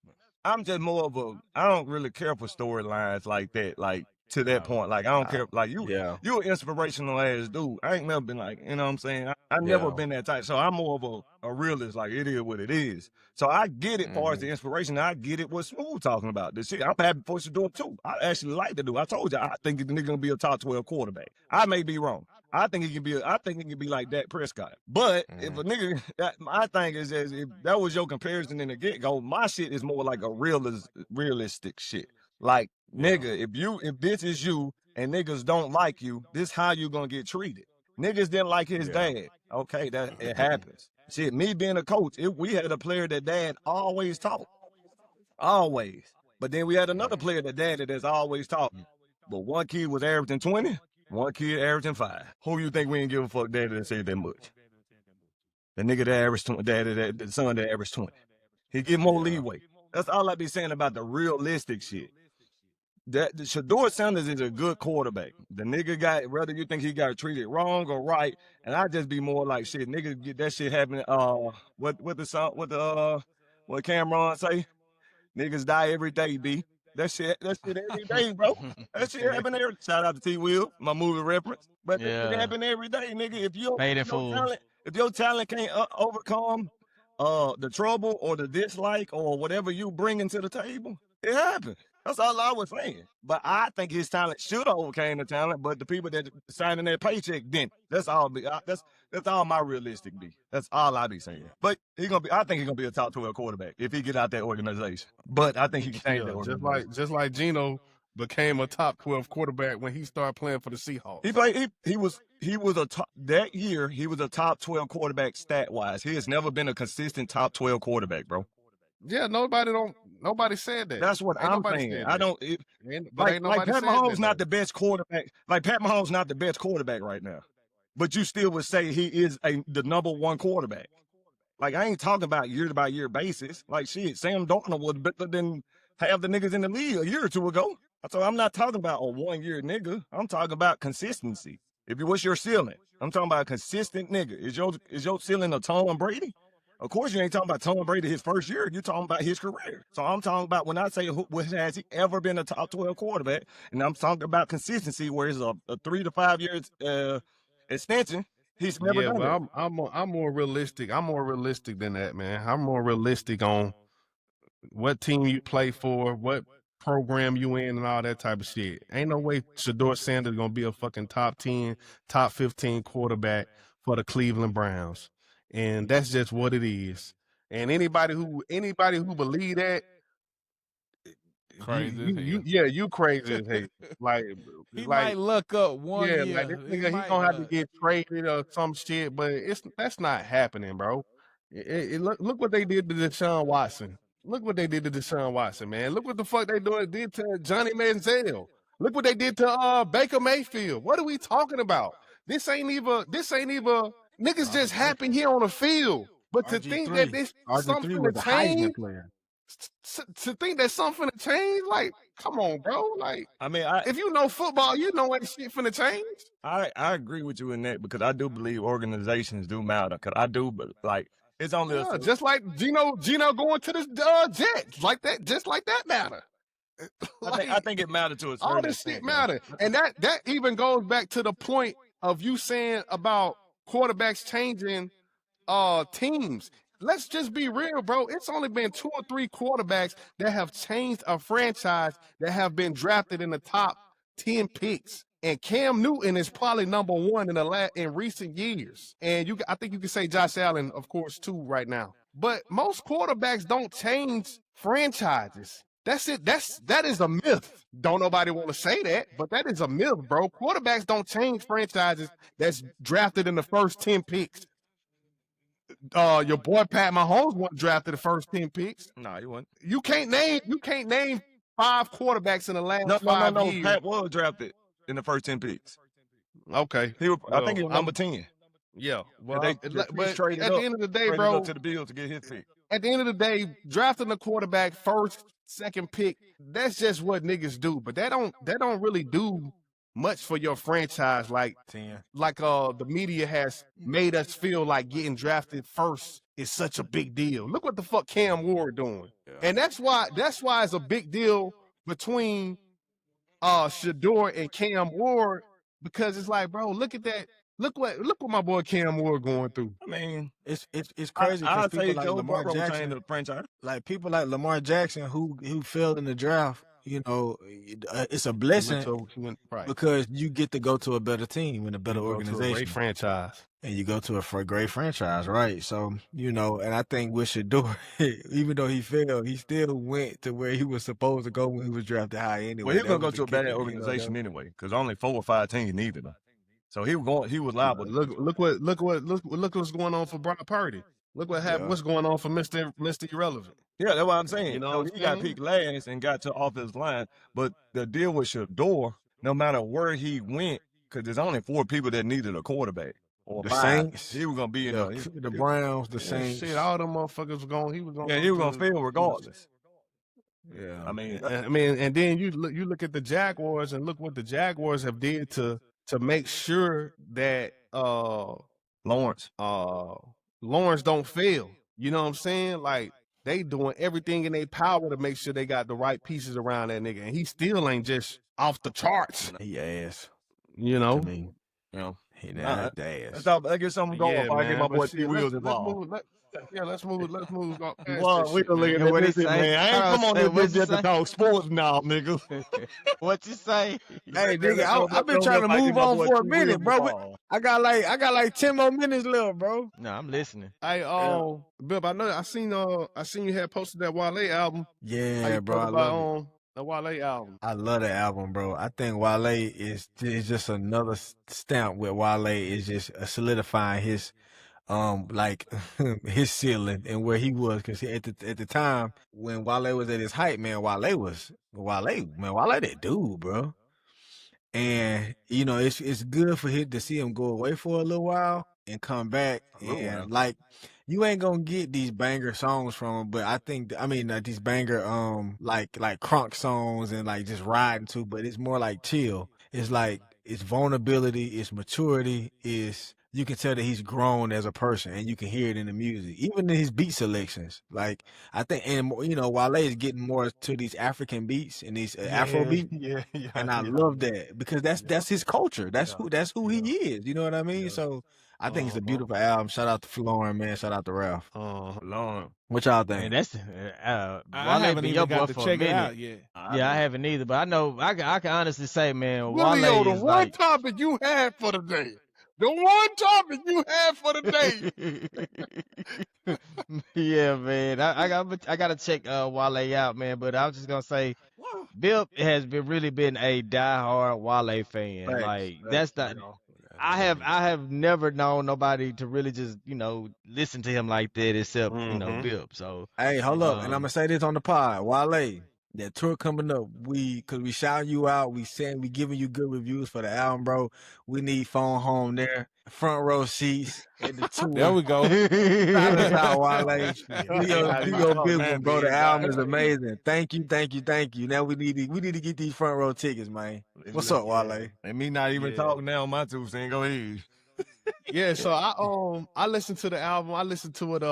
I'm just more of I don't really care for storylines like that, like to that point. Like I don't care. Like you an inspirational ass dude. I ain't never been like, you know what I'm saying? I never been that type. So I'm more of a realist. Like it is what it is. So I get it far as the inspiration. I get it what Smooth talking about. The shit I'm happy for Shadour too. I actually like to do. I told you I think the nigga gonna be a top 12 quarterback. I may be wrong. I think he can be like Dak Prescott. But if a nigga, my thing is if that was your comparison in the get-go, my shit is more like a realistic shit. Like, nigga, if this is you and niggas don't like you, this how you gonna get treated. Niggas didn't like his dad. Okay, that it happens. Shit, me being a coach, we had a player that dad always taught. Always. But then we had another player that daddy that's always taught. But one kid was averaging 20. One kid averaging 5. Who you think we ain't give a fuck daddy that said that much? The nigga that averaged 20, the son that averaged 20. He get more leeway. That's all I be saying about the realistic shit. That the Shedeur Sanders is a good quarterback. The nigga got, whether you think he got treated wrong or right, and I just be more like shit. Nigga get that shit happening. What Cameron say? Niggas die every day, B. That shit every day, bro. That shit happen every. Shout out to T. Will, my movie reference. But that shit happen every day, nigga. If your talent can't overcome the trouble or the dislike or whatever you bring into the table, it happens. That's all I was saying. But I think his talent should have overcame the talent, but the people that signing their paycheck didn't. That's all. That's all my realistic be. That's all I be saying. But I think he's gonna be a top 12 quarterback if he get out that organization. But I think he can change that organization. Just like Geno became a top 12 quarterback when he started playing for the Seahawks. He was a top that year. He was a top 12 quarterback stat wise. He has never been a consistent top 12 quarterback, bro. Yeah, nobody said that. That's what I'm saying. I don't. Pat Mahomes not the best quarterback. Like Pat Mahomes not the best quarterback right now, but you still would say he is the number one quarterback. Like I ain't talking about year by year basis. Like shit, Sam Darnold was better than half the niggas in the league a year or two ago. So I'm not talking about a 1 year nigga. I'm talking about consistency. What's your ceiling? I'm talking about a consistent nigga. Is your ceiling a Tom Brady? Of course, you ain't talking about Tom Brady his first year. You're talking about his career. So I'm talking about when I say has he ever been a top 12 quarterback, and I'm talking about consistency, where it's a 3 to 5 years extension. He's never done that. I'm more realistic. I'm more realistic than that, man. I'm more realistic on what team you play for, what program you in, and all that type of shit. Ain't no way Shedeur Sanders gonna be a fucking top 10, top 15 quarterback for the Cleveland Browns. And that's just what it is. And anybody who believe that, crazy. You crazy as hell. Like he might luck up one year. Like this nigga, he gonna have to get traded or some shit, but that's not happening, bro. Look what they did to Deshaun Watson. Look what they did to Deshaun Watson, man. Look what the fuck they did to Johnny Manziel. Look what they did to Baker Mayfield. What are we talking about? This ain't even niggas just happen here on the field. But to think that this something to change, to think that something to change, like, come on, bro. Like, I mean, if you know football, you know ain't shit finna change. I agree with you in that because I do believe organizations do matter. Cause I do, but like, it's only just like Geno going to the Jets, like that, just like that matter. Like, I think it mattered to a certain all this shit matter, and that even goes back to the point of you saying about quarterbacks changing teams. Let's just be real, bro. It's only been 2 or 3 quarterbacks that have changed a franchise that have been drafted in the top 10 picks. And Cam Newton is probably number 1 in recent years. And I think you can say Josh Allen, of course, too, right now. But most quarterbacks don't change franchises. That's it. That is a myth. Don't nobody want to say that, but that is a myth, bro. Quarterbacks don't change franchises that's drafted in the first 10 picks. Your boy Pat Mahomes wasn't drafted the first 10 picks. Nah, he wasn't. You can't name 5 quarterbacks in the last 5 No. years. Pat was drafted in the first 10 picks. Okay. I think he was number 10. Yeah. Well, But at traded the end of the day, bro, to the Bills to get his pick. at the end of the day, drafting the quarterback first, second pick, that's just what niggas do. But that don't really do much for your franchise like the media has made us feel like getting drafted first is such a big deal. Look what the fuck Cam Ward doing. Yeah. And that's why it's a big deal between Shadour and Cam Ward, because it's like, bro, look at that. Look what my boy Cam Ward going through. I mean, it's crazy because people like Lamar Jackson, the franchise. Like people like Lamar Jackson who failed in the draft. You know, it's a blessing because you get to go to a better team and a better organization, a great franchise, and you go to a great franchise, right? So you know, and I think with Shadour, even though he failed, he still went to where he was supposed to go when he was drafted high anyway. Well, he was gonna go to a better organization anyway, because only 4 or 5 teams needed him. So he was liable. Look what's going on for Brock Purdy. Look what happened. Yeah. What's going on for Mr. Irrelevant? Yeah, that's what I'm saying. You know, he got picked last and got to offensive line. But the deal with Shadour, no matter where he went, because there's only 4 people that needed a quarterback. Or the 5. Saints. He was gonna be in the Browns, the Saints. Shit, all them motherfuckers were going. He was going. Yeah, he was gonna fail regardless. Yeah, I mean, and then you look at the Jaguars and look what the Jaguars have did to make sure that Lawrence don't fail. You know what I'm saying? Like, they doing everything in their power to make sure they got the right pieces around that nigga, and he still ain't just off the charts. He ass. You know? To me. You know, he not ass. I get something going. Yeah, if I get my boy T Wheels involved. Let's move. Well, we gonna look at what he say, man. I ain't come on this bitch just to talk sports now, nigga. What you say? Hey, nigga, I've been trying to move on for a minute, bro. I got like 10 more minutes left, bro. No, I'm listening. Hey, Bib, I seen you had posted that Wale album. Yeah, bro, I love it. The Wale album. I love that album, bro. I think Wale is just another stamp where Wale is just solidifying his like his ceiling and where he was, because at the time when Wale was at his height, man, Wale that dude, bro. And you know, it's good for him to see him go away for a little while and come back, and like you ain't gonna get these banger songs from him, but I think these banger like crunk songs and like just riding to, but it's more like chill. It's like it's vulnerability, it's maturity, you can tell that he's grown as a person, and you can hear it in the music, even in his beat selections. Like, I think, and you know, Wale is getting more to these African beats and these Afro beats, and I love that because that's his culture. That's who he is. You know what I mean? So I think it's a beautiful album. Shout out to Florin, man. Shout out to Ralph. Florin. What y'all think? Man, that's I haven't even got to check it out yet. Yeah, I haven't either, but I know I can honestly say, man, Wale is the one topic you had for the day. The one topic you had for the day. Yeah, man. I gotta check Wale out, man. But I was just gonna say, Bill has really been a diehard Wale fan. I have never known nobody to really just, you know, listen to him like that except you know, Bill. So hey, hold up, and I'm gonna say this on the pod, Wale. That tour coming up, cause we shouting you out, we giving you good reviews for the album, bro. We need phone home there, front row seats at the tour. There we go. Shout us out, Wale. You go big one, bro. The album is amazing. Thank you. Now we need to get these front row tickets, man. What's up, Wale? And me not even talking now on my 2 cents. Go ahead. Yeah, so I listened to the album. I listened to it.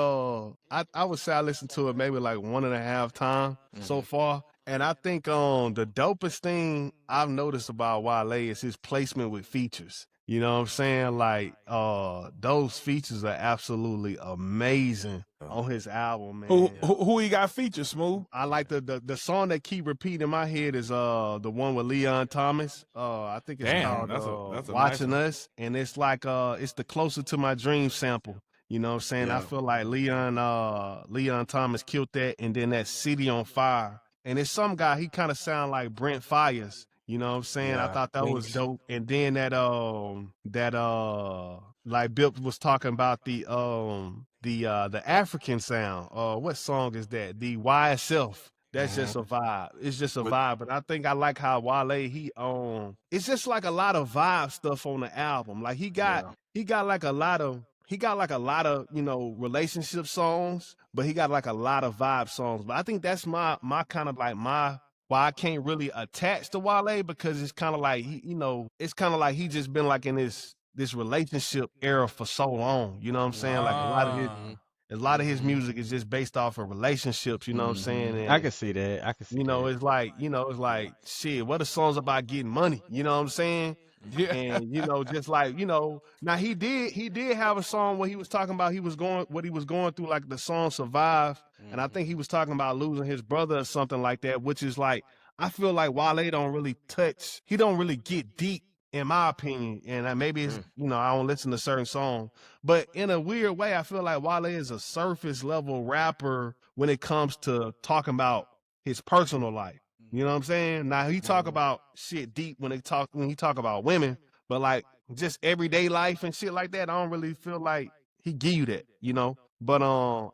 I would say I listened to it maybe like 1.5 times so far. And I think the dopest thing I've noticed about Wale is his placement with features. You know what I'm saying? Like, those features are absolutely amazing on his album, man. Who he got featured, Smooth? I like the song that keep repeating in my head is the one with Leon Thomas. I think it's called that's a Watching nice Us. And it's like it's the Closer to My Dream sample. You know what I'm saying? Yeah. I feel like Leon Thomas killed that, and then that City on Fire. And it's some guy, he kind of sound like Brent Fires. You know what I'm saying? I Yeah, thought that was Winks. dope. And then like Bill was talking about the African sound. What song is that? The YSF. That's just a vibe. It's just a vibe. But I think I like how Wale it's just like a lot of vibe stuff on the album. Like he got like a lot of you know, relationship songs, but he got like a lot of vibe songs. But I think that's my kind of like my why I can't really attach to Wale, because it's kind of like he, you know, it's kind of like he just been like in this relationship era for so long. You know what I'm saying? Like a lot of his music is just based off of relationships. You know what I'm saying? And, I can see that. I can see you know, that. it's like shit. What are songs about getting money? You know what I'm saying? Yeah. And you know, just like, you know, now he did have a song where he was talking about what he was going through, like the song Survive. And I think he was talking about losing his brother or something like that, which is like, I feel like Wale don't really he don't really get deep, in my opinion. And maybe it's, you know, I don't listen to certain songs, but in a weird way, I feel like Wale is a surface level rapper when it comes to talking about his personal life. You know what I'm saying? Now he talk about shit deep when he talk about women, but like just everyday life and shit like that, I don't really feel like he give you that, you know. But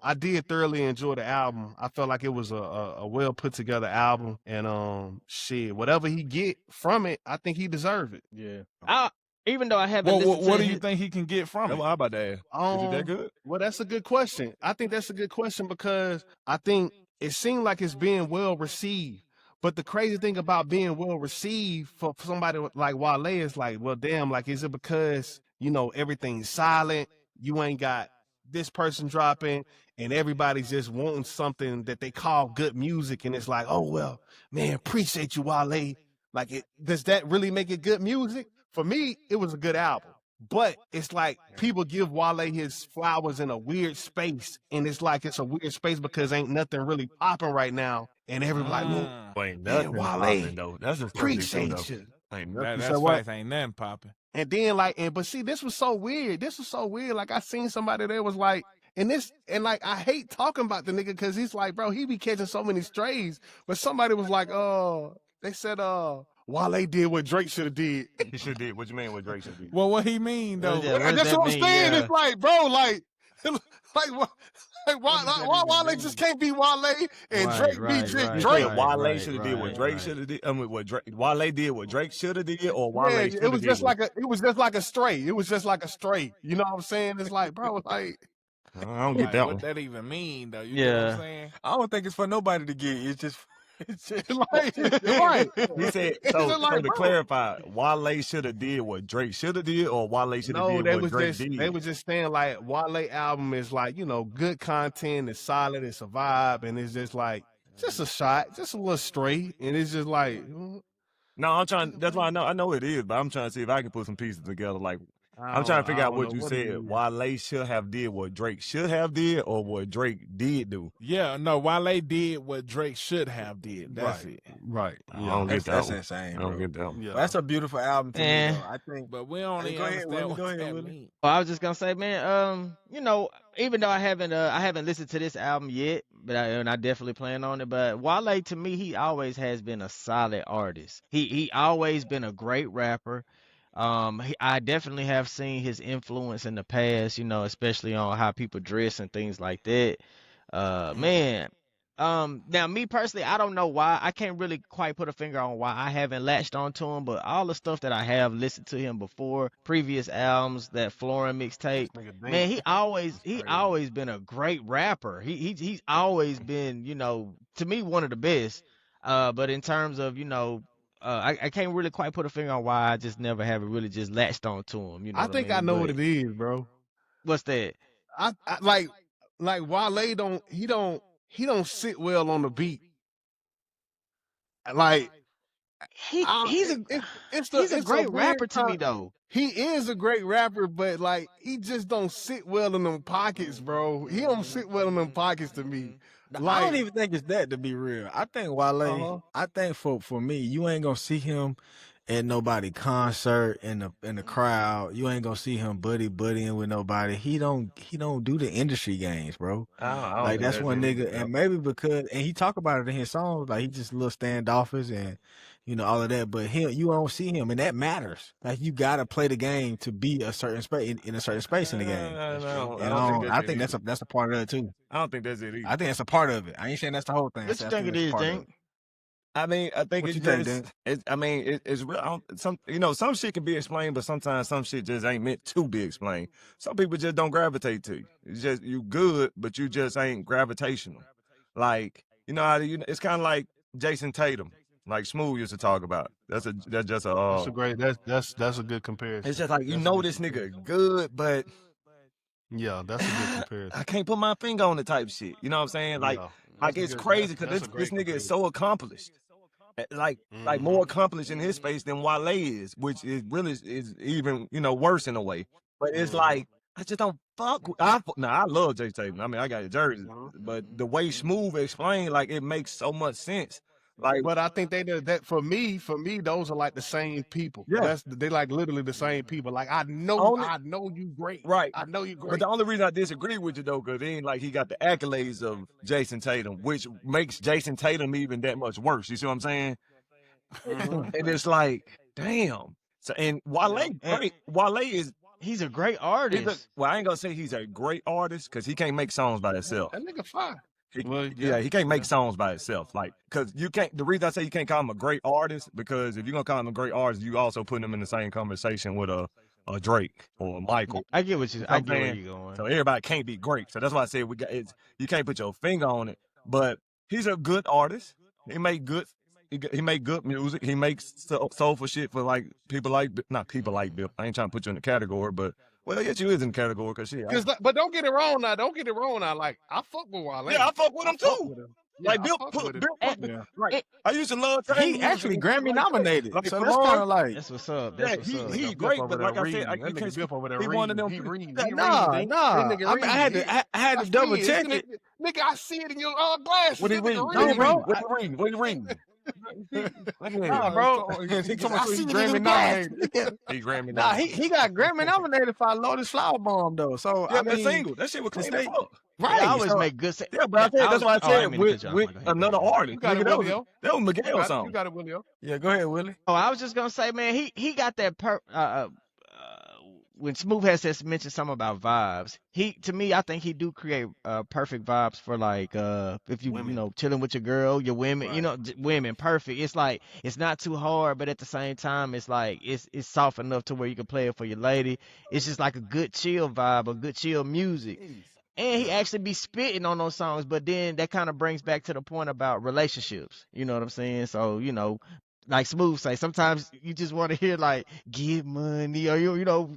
I did thoroughly enjoy the album. I felt like it was a well put together album, and shit, whatever he get from it, I think he deserve it. Yeah. Even though I haven't Well, listened to what do you his- think he can get from That's it? what I'm about to ask. Is it that good? Well, that's a good question. I think that's a good question because I think it seemed like it's being well received. But the crazy thing about being well received for somebody like Wale is like, well, damn, like, is it because, you know, everything's silent? You ain't got this person dropping and everybody's just wanting something that they call good music. And it's like, oh, well, man, appreciate you, Wale. Like, does that really make it good music? For me, it was a good album. But it's like people give Wale his flowers in a weird space, and it's like it's a weird space because ain't nothing really popping right now, and everybody like, man, Ain't man, nothing Wale, popping though. That's the subject too, though. appreciate you. Ain't That, nothing. said that's what? facts. Ain't nothing popping. And then but see, this was so weird. This was so weird. Like I seen somebody that was like, and like I hate talking about the nigga because he's like, bro, he be catching so many strays. But somebody was like, they said, Wale did what Drake should have did. He should did. What you mean? What Drake should do? Well, what he mean though? Yeah, what does That's that what I'm mean? saying. Yeah. It's like, bro, like why that Wale even just can't be Wale and Right, Drake be right, Drake? right, Drake. Yeah, Wale right, should have did what right, Drake right. should have did. I mean, what Drake, Wale did what Drake should have did, or Wale Yeah, should it have was did. just like a stray. It was just like a stray. You know what I'm saying? It's like, bro, like I don't get Like, that what one. that even mean though? You know what Yeah. I'm saying? I don't think it's for nobody to get. It's just like right. He said It's so. just like, To bro. clarify, Wale should have did what Drake should have did, or Wale should have No, did they what was Drake just did. they was just saying like Wale album is like, you know, good content, it's solid, it's a vibe, and it's just like just a shot, just a little stray, and it's just like No, I'm trying. That's why I know it is, but I'm trying to see if I can put some pieces together. Like I'm trying to figure out what you said. Wale should have did what Drake should have did, or what Drake did do. Yeah, no, Wale did what Drake should have did. That's right, it. right. I don't get that that's one. insane, I don't bro. get that one. Yeah. But that's a beautiful album to me, Eh. though. I think. But we don't Hey, even go ahead, understand Willie, what go ahead, that Willie. mean. Well, I was just gonna say, man, you know, even though I haven't listened to this album yet, but I definitely plan on it. But Wale, to me, he always has been a solid artist. He always been a great rapper. I definitely have seen his influence in the past, you know, especially on how people dress and things like that. Man. Now me personally, I don't know why. I can't really quite put a finger on why I haven't latched onto him, but all the stuff that I have listened to him before, previous albums, that Florin mixtape, man, he always been a great rapper. He's always been, you know, to me one of the best. But in terms of, you know, I can't really quite put a finger on why I just never have really just latched onto him. You know I what think I I mean? know But what it is, bro. what's that? I like Wale don't sit well on the beat. Like He's a great rapper to me though. He is a great rapper, but like he just don't sit well in them pockets, bro. He don't sit well in them pockets to me. I don't even think it's that, to be real. I think Wale. I think for me, you ain't gonna see him at nobody concert in the crowd. You ain't gonna see him buddying with nobody. He don't do the industry games, bro. I don't Like think that's one it. nigga, and maybe because he talk about it in his songs, like he just a little standoffish, and all of that. But you don't see him, and that matters. Like you gotta play the game to be a certain space in a certain space in the game. No, And I think that's a part of it too. I don't think that's it either. I think that's a part of it. I ain't saying that's the whole thing. What you think it is, Dink? I mean, I think What it's you think, just. Dink? It's real. Some shit can be explained, but sometimes some shit just ain't meant to be explained. Some people just don't gravitate to you. It's just you good, but you just ain't gravitational. Like it's kind of like Jason Tatum, like Smooth used to talk about. That's a great. That's a good comparison. It's just like this nigga good, but yeah, that's a good comparison. I can't put my finger on the type shit. You know what I'm saying? Like it's crazy because this nigga is so accomplished. Like more accomplished in his space than Wale is, which is really is even worse in a way. But it's like I just don't fuck. I love Jay Tatum. I mean, I got a jersey, but the way Smooth explained, like it makes so much sense. Like, but I think they did that for me, those are like the same people. Yeah, they like literally the same people. Like I know you great. Right. I know you great. But the only reason I disagree with you though, because it ain't like he got the accolades of Jason Tatum, which makes Jason Tatum even that much worse. You see what I'm saying? And it's like, damn. So and Wale, great. Wale is. He's a great artist. Well, I ain't gonna say he's a great artist because he can't make songs by himself. That nigga fine. He can't make songs by himself. Like, cause you can't. The reason I say you can't call him a great artist because if you're gonna call him a great artist, you also putting him in the same conversation with a Drake or a Michael. I get what you're going. So everybody can't be great. So that's why I said you can't put your finger on it. But he's a good artist. He make good. He make good music. He makes soulful shit for like people like not people like Bill. I ain't trying to put you in the category, but. Well, yes, you is in the category because shit. But don't get it wrong now. Like I fuck with Wale. Yeah, I fuck with him too. Like Bill, right. I used to love. He actually Grammy nominated. Like, so that's kind of like that's what's up. He great, but like I said, I can't Bill over there. He one of them. Nah. I had to double check it. Nigga, I see it in your glasses. What are you reading? What are you reading? Nah, bro. He Grammy nominated. He Grammy nominated. Nah, he got Grammy nominated for Lotus Flower Bomb though. So yeah, that single, that shit was clean as fuck. Right, I always make good. Yeah, but that's why I said with another artist. That was Miguel's song. You got it, Willio. Yeah, go ahead, Willie. Oh, I was just gonna say, man, he got that when Smooth has mentioned something about vibes, to me, I think he do create perfect vibes for like if you chilling with your girl, your women, women, perfect. It's like it's not too hard, but at the same time, it's like it's soft enough to where you can play it for your lady. It's just like a good chill vibe, a good chill music. And he actually be spitting on those songs, but then that kind of brings back to the point about relationships. You know what I'm saying? So, like Smooth say, sometimes you just want to hear like get money or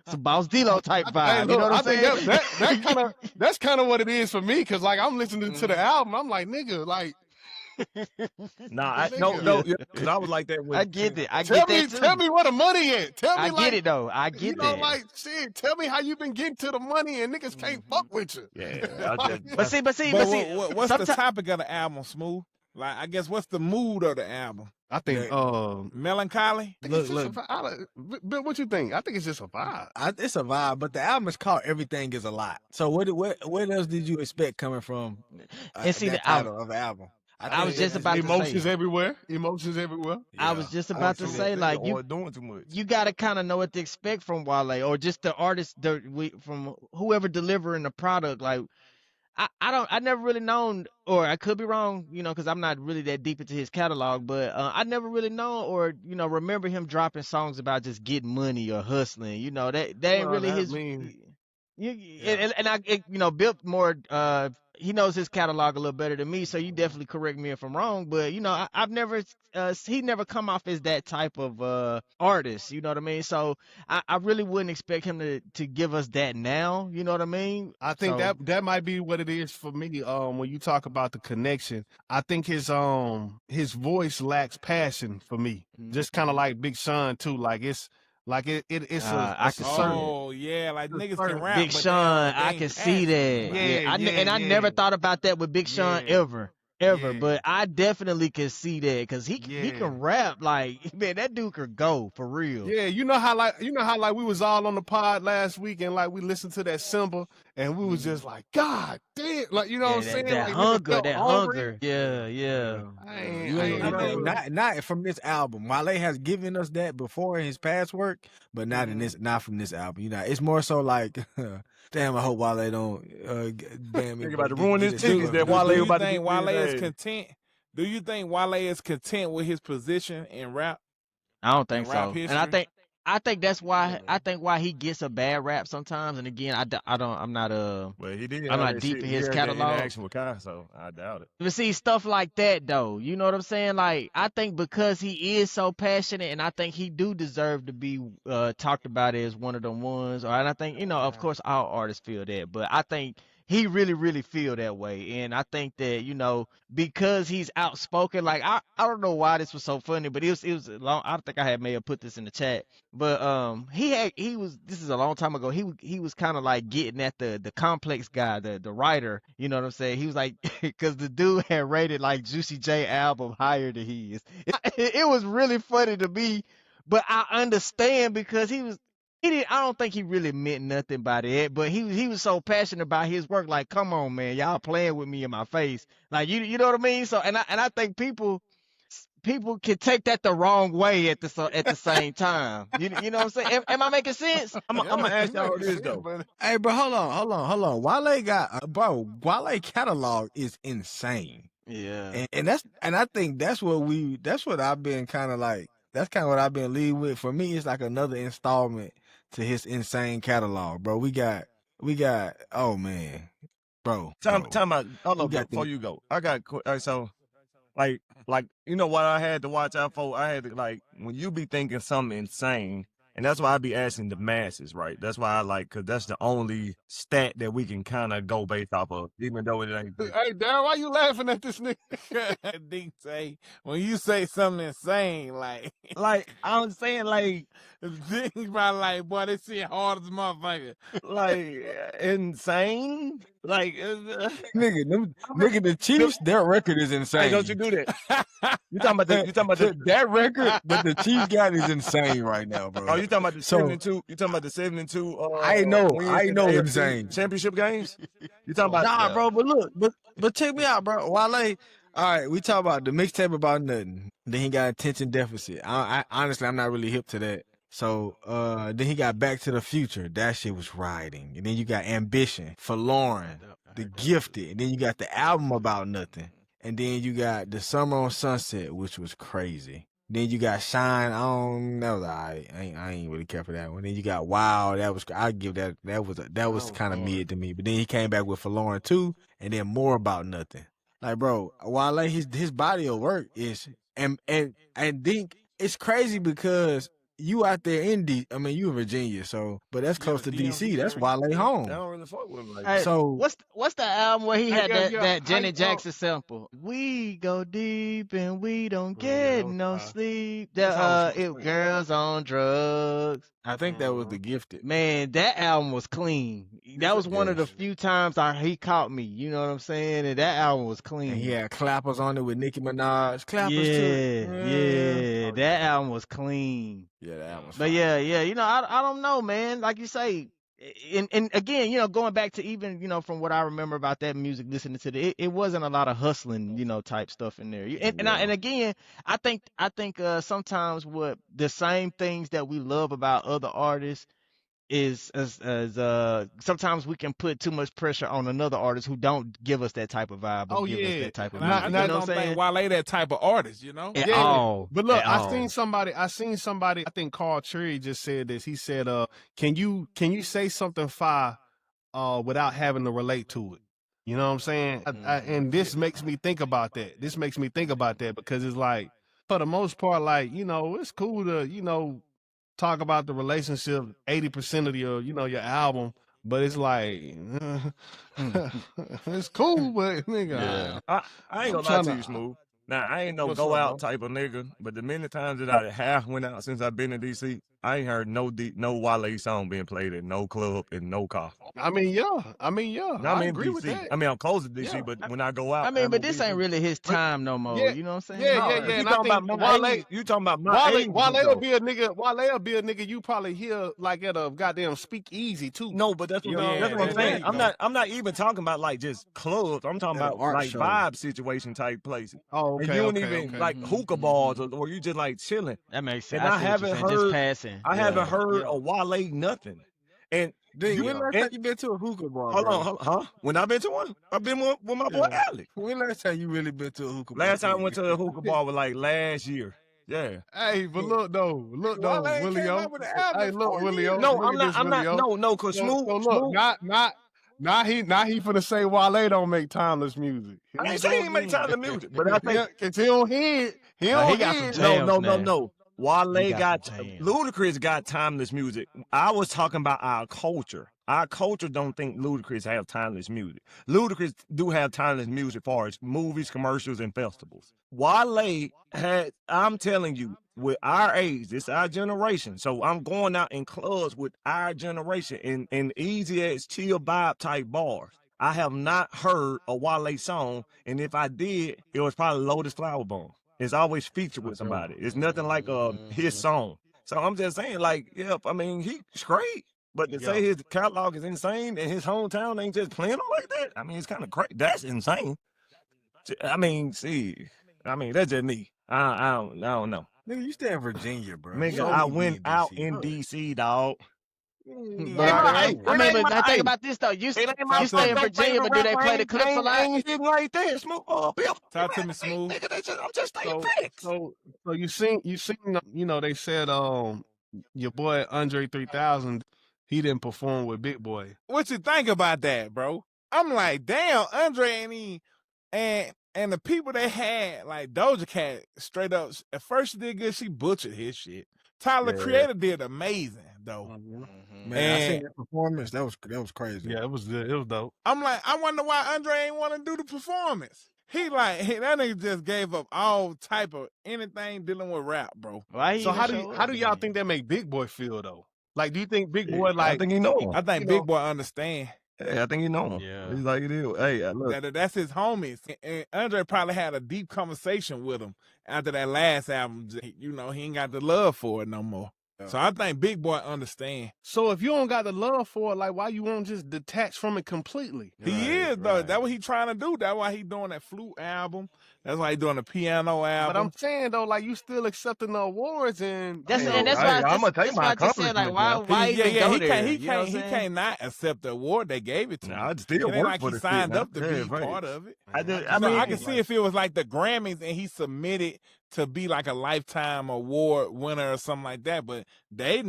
some Boss D-Lo type vibe. You know what I'm saying? That's kind of what it is for me, because like I'm listening to the album, I'm like, nigga, like. No, because I was like that. I get it. Tell me where the money at. Tell me, I get it though. I get that. Like shit. Tell me how you been getting to the money and niggas can't fuck with you. Yeah. But see. What's the topic of the album, Smooth? Like, I guess what's the mood of the album? I think melancholy. Look. Bill, what you think? I think it's just a vibe. It's a vibe, but the album is called "Everything Is a Lot." So what else did you expect coming from? And see, the title of the album. I was just about to say emotions everywhere. Yeah, I was just about to say, like, doing too much. You gotta kind of know what to expect from Wale or just the artist from whoever delivering the product. Like, I never really known, or I could be wrong, because I'm not really that deep into his catalog, but I never really known or remember him dropping songs about just getting money or hustling. That ain't really his. And I Bill more. He knows his catalog a little better than me, so you definitely correct me if I'm wrong. But I've never, he never come off as that type of artist. You know what I mean? So I really wouldn't expect him to give us that now. You know what I mean? I think that might be what it is for me. When you talk about the connection, I think his voice lacks passion for me. Just kind of like Big Sean too. Like it's. Like it's a certain. Oh yeah, like niggas can rap. Big Sean, I can see that. I never thought about that with Big Sean ever. But I definitely can see that because he can rap. Like, man, that dude could go for real. Yeah, you know how like we was all on the pod last week and like we listened to that Simba and we was just like, God damn, like you know what I'm saying? that Like nigga felt that hungry. hunger. Yeah. You ain't not from this album. Wale has given us that before in his past work, but not in this, not from this album. You know, it's more so like, damn. I hope Wale don't Think about to ruin his tickets. That Do Wale you about to think get Wale is his ass. content? Do you think Wale is content with his position in rap? I don't think rap so. And history? I think that's why why he gets a bad rap sometimes. And again, I'm not Well, he did I'm have not that deep shit. in He his had that catalog. interaction with Kai, so I doubt it. But see, stuff like that though, you know what I'm saying? Like, I think because he is so passionate, and I think he do deserve to be talked about as one of the ones. And I think, you know, of course, all artists feel that, but I think he really, really feel that way. And I think that, you know, because he's outspoken, like I don't know why this was so funny, but it was a long. I think may have put this in the chat, but he was, this is a long time ago. He was kind of like getting at the complex guy, the writer. You know what I'm saying? He was like, because the dude had rated like Juicy J album higher than he is. It was really funny to me, but I understand because he didn't. I don't think he really meant nothing by that, but he was so passionate about his work. Like, come on, man, y'all playing with me in my face. Like, you know what I mean? So, and I think people can take that the wrong way at the same time. You know what I'm saying? Am I making sense? I'm gonna ask y'all this though. Hey, bro, hold on. Wale got Wale catalog is insane. Yeah. And I think that's what I've been kind of like. That's kind of what I've been leading with. For me, it's like another installment to his insane catalog, bro. We got. Oh man, bro. Time out. Hold on, before the- you go. I got so. Like you know what I had to watch out for? I had to, like, when you be thinking something insane, and that's why I be asking the masses, right? That's why I like, because that's the only stat that we can kind of go based off of, even though it ain't. Hey, Darren, why you laughing at this nigga? Dick say, when you say something insane, like I'm saying, like, Dick's probably like, boy, this shit hard as a motherfucker. like, insane? Like, nigga, the Chiefs, their record is insane. hey, don't you do that. You talking about the that record that the Chiefs got is insane right now, bro. Oh, you talking about the 72? You talking about the 72? I know wins in the AFC insane championship games. You talking about? Nah, bro, but look, but check me out, bro. Wale, all right, we talk about the mixtape about nothing. Then he got attention deficit. I honestly, I'm not really hip to that. So then he got Back to the Future. That shit was riding. And then you got Ambition, Forlorn, The Gifted. And then you got the album about nothing. And then you got The Summer on Sunset, which was crazy. Then you got Shine. That was all right. I ain't really care for that one. Then you got Wow. That was, I give that was kind of mid to me. But then he came back with Forlorn 2, and then More About Nothing. Like, bro, Wale, his body of work is, and think it's crazy because you out there in you in Virginia, so, but that's close to DC. That's Wale home. I don't really fuck with him like Hey, that. So what's the album where he had that How Janet you Jackson sample? We go deep and we don't get no sleep. Girls on drugs. I think that was The Gifted. Man, that album was clean. That was one of the few times he caught me. You know what I'm saying? And that album was clean. And he had clappers on it with Nicki Minaj. Clappers Yeah, that album was clean. Yeah, that album was But fire. yeah, you know, I don't know, man. Like you say, and again, you know, going back to even, you know, from what I remember about that music, listening to it wasn't a lot of hustling, you know, type stuff in there. And again, I think sometimes what the same things that we love about other artists is as sometimes we can put too much pressure on another artist who don't give us that type of vibe or give us that type of music. I You know what I'm don't saying? think Wale that type of artist, you know? At all. But look, At I all. seen somebody, I think Carl Cherry just said this. He said, can you say something fire without having to relate to it? You know what I'm saying? And this makes me think about that. Because it's like, for the most part, like, you know, it's cool to, you know, talk about the relationship 80% of your album, but it's like it's cool, but nigga, I ain't gonna lie to you, Smooth. Now, I ain't no What's go up, out bro? type of nigga, but the many times that I have went out since I've been in DC, I ain't heard no Wale song being played at no club in no car. I mean, yeah. I'm I in agree with DC. that. I mean, I'm close to DC, Yeah. but when I go out, I mean, I'm but in this DC. ain't really his But time no more. yeah, You know what I'm saying? yeah, No, yeah, yeah. you And I talking about think my age? You talking about my age group, Wale'll though? be a nigga. Wale'll be a nigga you probably hear like at a goddamn speakeasy too. No, but that's You what, know that's what what I'm I'm saying? saying. I'm not even talking about like just clubs. I'm talking At an about art like show. vibe situation type places. Oh, And okay, you don't okay, even okay. like hookah bars or you just like chilling. That makes sense. And I I see what you're haven't saying. Just heard passing. I haven't Yeah. heard Yeah. a Wale nothing. And Dude, you when last Yeah. time you been to a hookah bar, hold bro? on, huh? When I been to one, I've been with my boy Yeah. Alex. When last time you really been to a hookah bar? Last time I went to a hookah bar was like last year. Yeah. Hey, but look though, Wale ain't came Willio. out with an album Hey, in look, 4 Willio. years. No, Look at this, Willio. no, cause So look, Smooth. not he finna say Wale don't make timeless music. Here I we ain't go saying he make again. time to music, but I think Yeah, cause he don't hear it. He He don't got hear some it. jams now. no. He Wale got some jams. Ludacris got timeless music. I was talking about our culture. Our culture don't think Ludacris have timeless music. Ludacris do have timeless music as far as movies, commercials, and festivals. Wale had, I'm telling you, with our age, this our generation. So I'm going out in clubs with our generation in easy as chill vibe type bars. I have not heard a Wale song, and if I did, it was probably Lotus Flower Bomb. It's always featured with somebody. It's nothing like his song. So I'm just saying, like, yeah, I mean, he's great. But to say his catalog is insane and his hometown ain't just playing him like that, I mean, it's kind of crazy. That's insane. I mean, that's just me. I don't know. Nigga, you stay in Virginia, bro. Nigga, You I don't went be out DC, in bro. DC, dog. But I mean, but think about this though. You It ain't you stay in Virginia, but do they play the clips a lot? Ain't hitting like that. Smooth. Talk to me, Smooth. Nigga, I'm just saying So facts. so you seen you know they said your boy Andre 3000 he didn't perform with Big Boy. What you think about that, bro? I'm like, damn, Andre and the people they had, like Doja Cat, straight up. At first she did good, she butchered his shit. Tyler Yeah. Creator did amazing though. Man, I seen And that performance. That was crazy. Yeah, it was good. It was dope. I'm like, I wonder why Andre ain't want to do the performance. He that nigga just gave up all type of anything dealing with rap, bro. Why he So even how show do up y'all then? think that make Big Boy feel though? Like, do you think Big Boy I like? think he know him. I think You Big know- Boy understand. Hey, I think he know him. Yeah. He's like it is. Hey, look. That's his homies. And Andre probably had a deep conversation with him after that last album. You know, he ain't got the love for it no more. So I think Big Boy understand. So if you don't got the love for it, like why you won't just detach from it completely? He is though. That's what he trying to do. That's why he doing that flute album. That's why he doing the piano album. But I'm saying though, like you still accepting the awards and That's you and know, that's why I'ma take that's my why I just said like accomplishment, why he, even go there? he You know what I'm can't saying? not accept the award they gave it to him. Nah, I'd still It ain't work like for he the signed shit, up to man. be Yeah, right. part of it. I So I mean, can see if it was like the Grammys and he submitted to be like a lifetime award winner or something like that, but they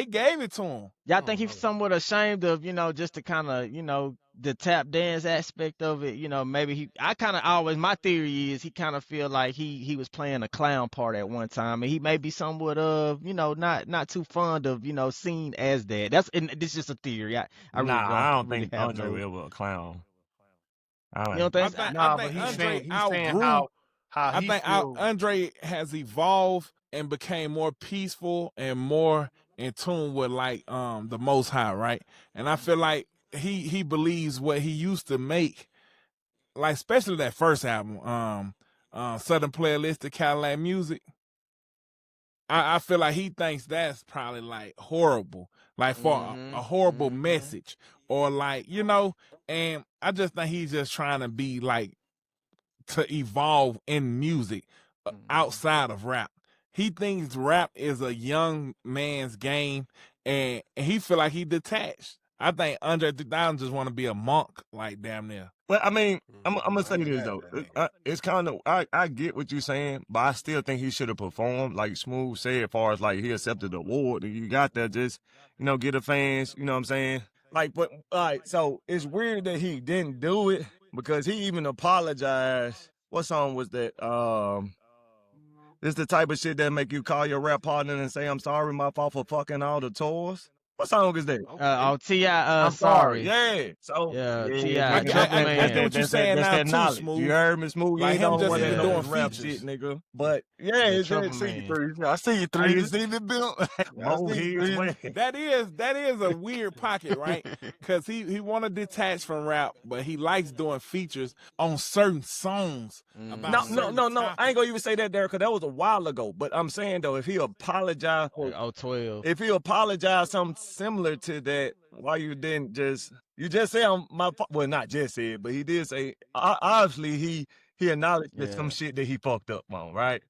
gave it to him. Y'all think he's somewhat ashamed of, just to kind of, the tap dance aspect of it, maybe I kind of always, my theory is he kind of feel like he was playing a clown part at one time, and he may be somewhat of, not too fond of, seen as that. And this is just a theory. I really I don't really think have Andre no, was ever a clown. you don't think? Nah, I but think he's Andre saying outgrew. how I he think feel. Andre has evolved and became more peaceful and more in tune with like the Most High, right? And I feel like he believes what he used to make, like especially that first album, Southern Playlist, the Cadillac Music. I feel like he thinks that's probably like horrible, like for a horrible message, or like and I just think he's just trying to be like to evolve in music outside of rap. He thinks rap is a young man's game, and he feel like he detached. I think Andre 3000 just want to be a monk, like damn near. Well, I mean, I'm gonna say this though. It's kind of I get what you're saying, but I still think he should have performed. Like Smooth said, as far as like he accepted the award, and you got that, just get the fans. You know what I'm saying? Like, but all right. So it's weird that he didn't do it because he even apologized. What song was that? It's the type of shit that make you call your rap partner and say, "I'm sorry, my fault for fucking all the tours." What song is that? T.I. I'm sorry. Yeah. So Yeah, T.I. nigga, Triple I get Man. what you're saying that's now that too, knowledge. Smooth. You heard me, Smooth. You Like ain't the him only just one that in know doing this rap features. shit, nigga. But yeah, The it's Triple just see you Man. three. I see you I three. can see the bill. Mo heads, man. That is a weird pocket, right? Because he want to detach from rap, but he likes doing features on certain songs about certain No. topics. I ain't gonna even say that there because that was a while ago. But I'm saying though, if he apologized for Like 012. if he apologized something similar to that, why you didn't just say on my well, not just said, but he did say obviously he acknowledged that some shit that he fucked up on, right?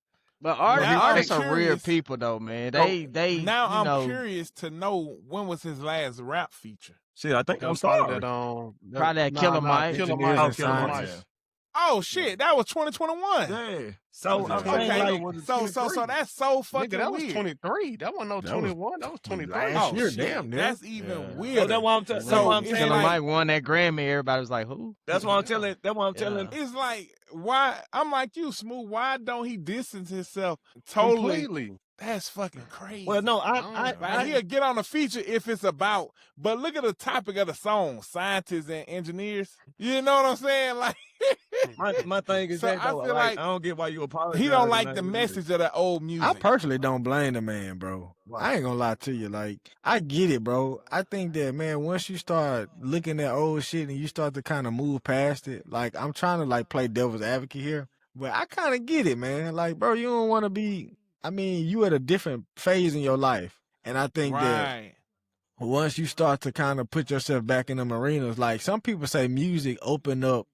But Now artists I'm are real curious. people though, man. They Now you I'm know, curious to know when was his last rap feature. Shit, I think That I'm was probably sorry. Probably that Killer Mike. Killer Engineers Mike. and Killer Mike, scientists. yeah. Oh shit, that was 2021. Yeah. So Yeah. I'm saying Okay, like, so that's so fucking Nigga, that was weird. 23. That wasn't no That was 21. That was 23. last Oh year, shit, damn, that's even oh, weirder. that's why I'm saying. So I'm it's saying Killer like- Mike won that Grammy. Everybody was like, who? that's why I'm telling. That's why I'm Yeah. telling. It's like why I'm like you, Smooth. Why don't he distance himself totally? Completely. That's fucking crazy. Well, no, Like he'll get on a feature if it's about, but look at the topic of the song: scientists and engineers. You know what I'm saying? Like my thing is So that I though, feel like, like I don't get why you apologize. he don't like the message of the old music. I personally don't blame the man, bro. I ain't gonna lie to you. Like, I get it, bro. I think that, man, once you start looking at old shit and you start to kind of move past it, like, I'm trying to, like, play devil's advocate here, but I kind of get it, man. Like, bro, you don't want to be, I mean, you at a different phase in your life. And I think that right. once you start to kind of put yourself back in them arenas, like, some people say music open up,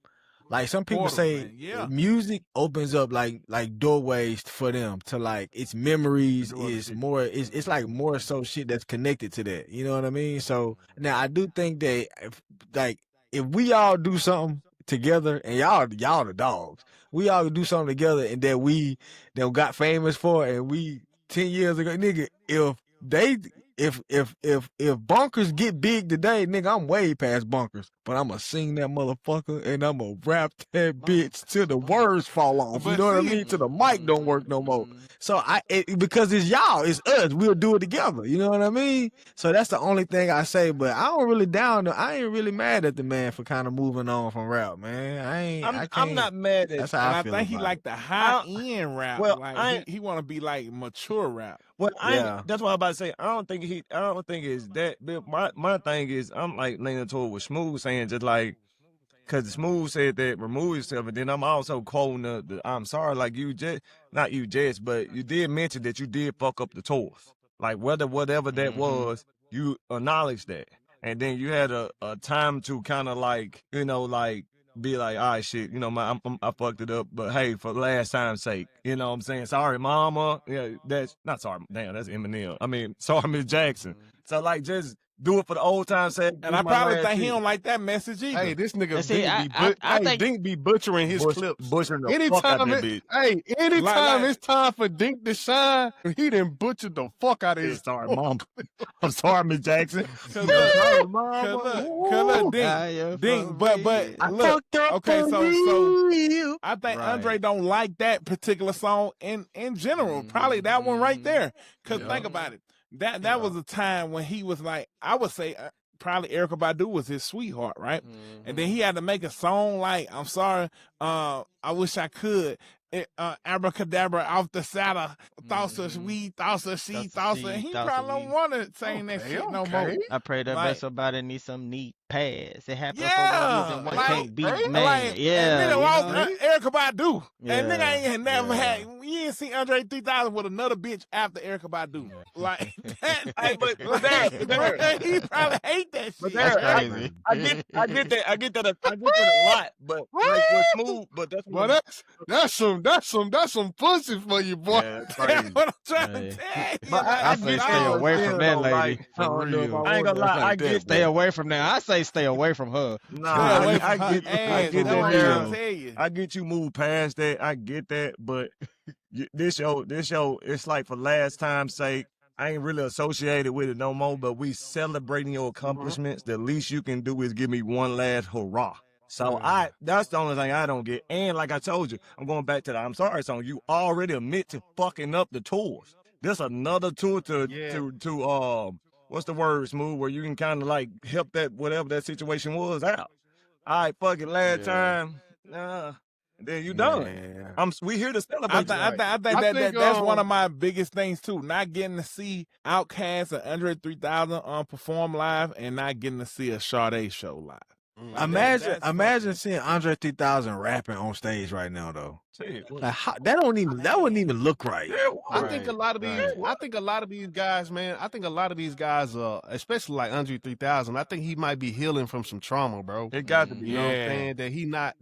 like, some people Portals, say man. Yeah. music opens up like doorways for them to, like, its memories is more, it's like more so shit that's connected to that. You know what I mean? So now I do think that if we all do something together, and y'all the dogs, we all do something together, and that we got famous for, and we 10 years ago, nigga, if Bunkers get big today, nigga, I'm way past Bunkers, but I'm gonna sing that motherfucker and I'm gonna rap that bitch till the words fall off. But You know what I see- mean? Till the mic don't work no more. So because it's y'all, it's us, we'll do it together. You know what I mean? So that's the only thing I say. But I don't really I ain't really mad at the man for kind of moving on from rap, man. I'm not mad at. That's how And I I feel. think he about like it. the high end rap. well, like he want to be like mature rap. Well, Yeah. that's what I'm about to say. I don't think it's that. But my thing is, I'm like leaning toward what Smooth saying, just like, because Smooth said that remove yourself, and then I'm also quoting the I'm sorry, like you just, not you just, but you did mention that you did fuck up the tours. Like whatever that was, you acknowledged that. And then you had a time to kind of like, like be like, all right, shit, I fucked it up, but hey, for last time's sake, you know what I'm saying? Sorry, mama. Yeah, that's not sorry. Damn, that's Eminem. I mean, sorry, Miss Jackson. So like, just do it for the old time's sake. And I probably think he don't like that message either. Hey, this nigga And see, Dink be butchering his clips. Butchering the fuck out Anytime that bitch. anytime Like- it's time for Dink to shine, he done butchered the fuck out of his. Sorry, mom. I'm sorry, Miss Jackson. Cause look, Dink, but look, okay, so I think Andre don't like that particular song in general. Probably that one right there. Cause think about it, that was a time when he was like, I would say probably Erykah Badu was his sweetheart, right? And then he had to make a song like, I'm sorry, I wish I could. Abracadabra off the saddle, thoughts of we, thoughts of she, thoughts of he probably don't want to sing that shit no more. I pray that Like- best somebody needs some neat pads. It happened Yeah, for one reason, one like- can't beat Like, man. Yeah, nigga you lost know? Erykah Badu, and Yeah, nigga ain't never yeah. had. You ain't seen Andre 3000 with another bitch after Erykah Badu. Like that. Hey, but like, there. he probably hate that shit. But there, That's crazy. I get that. I get that a lot. But like with Smooth, but that's Well, what that's some pussy for you, boy. That's what I'm trying to tell you. But Like, I say stay dog, away from that though, lady. like, For real. I ain't gonna lie. I get Stay away from that. I say stay away from her. Nah, Stay away from I her get ass. that. That's what I'm There. trying to tell you. I get you move past that. I get that, but this show, it's like for last time's sake. I ain't really associated with it no more, but we celebrating your accomplishments. The least you can do is give me one last hurrah. So that's the only thing I don't get. And like I told you, I'm going back to the I'm sorry song. You already admit to fucking up the tours. There's another tour to what's the word, Smooth, where you can kind of like help that whatever that situation was out. All right, fuck it, last time, and then you done. Yeah. We here to I celebrate. think that's one of my biggest things too. Not getting to see Outkast and Andre 3000 perform live, and not getting to see a Sade show live. Imagine seeing Andre 3000 rapping on stage right now, though. Like that wouldn't even look right. I think a lot of these guys, man. I think a lot of these guys, especially like Andre 3000. I think he might be healing from some trauma, bro. It got to be. You know what I'm saying? That he not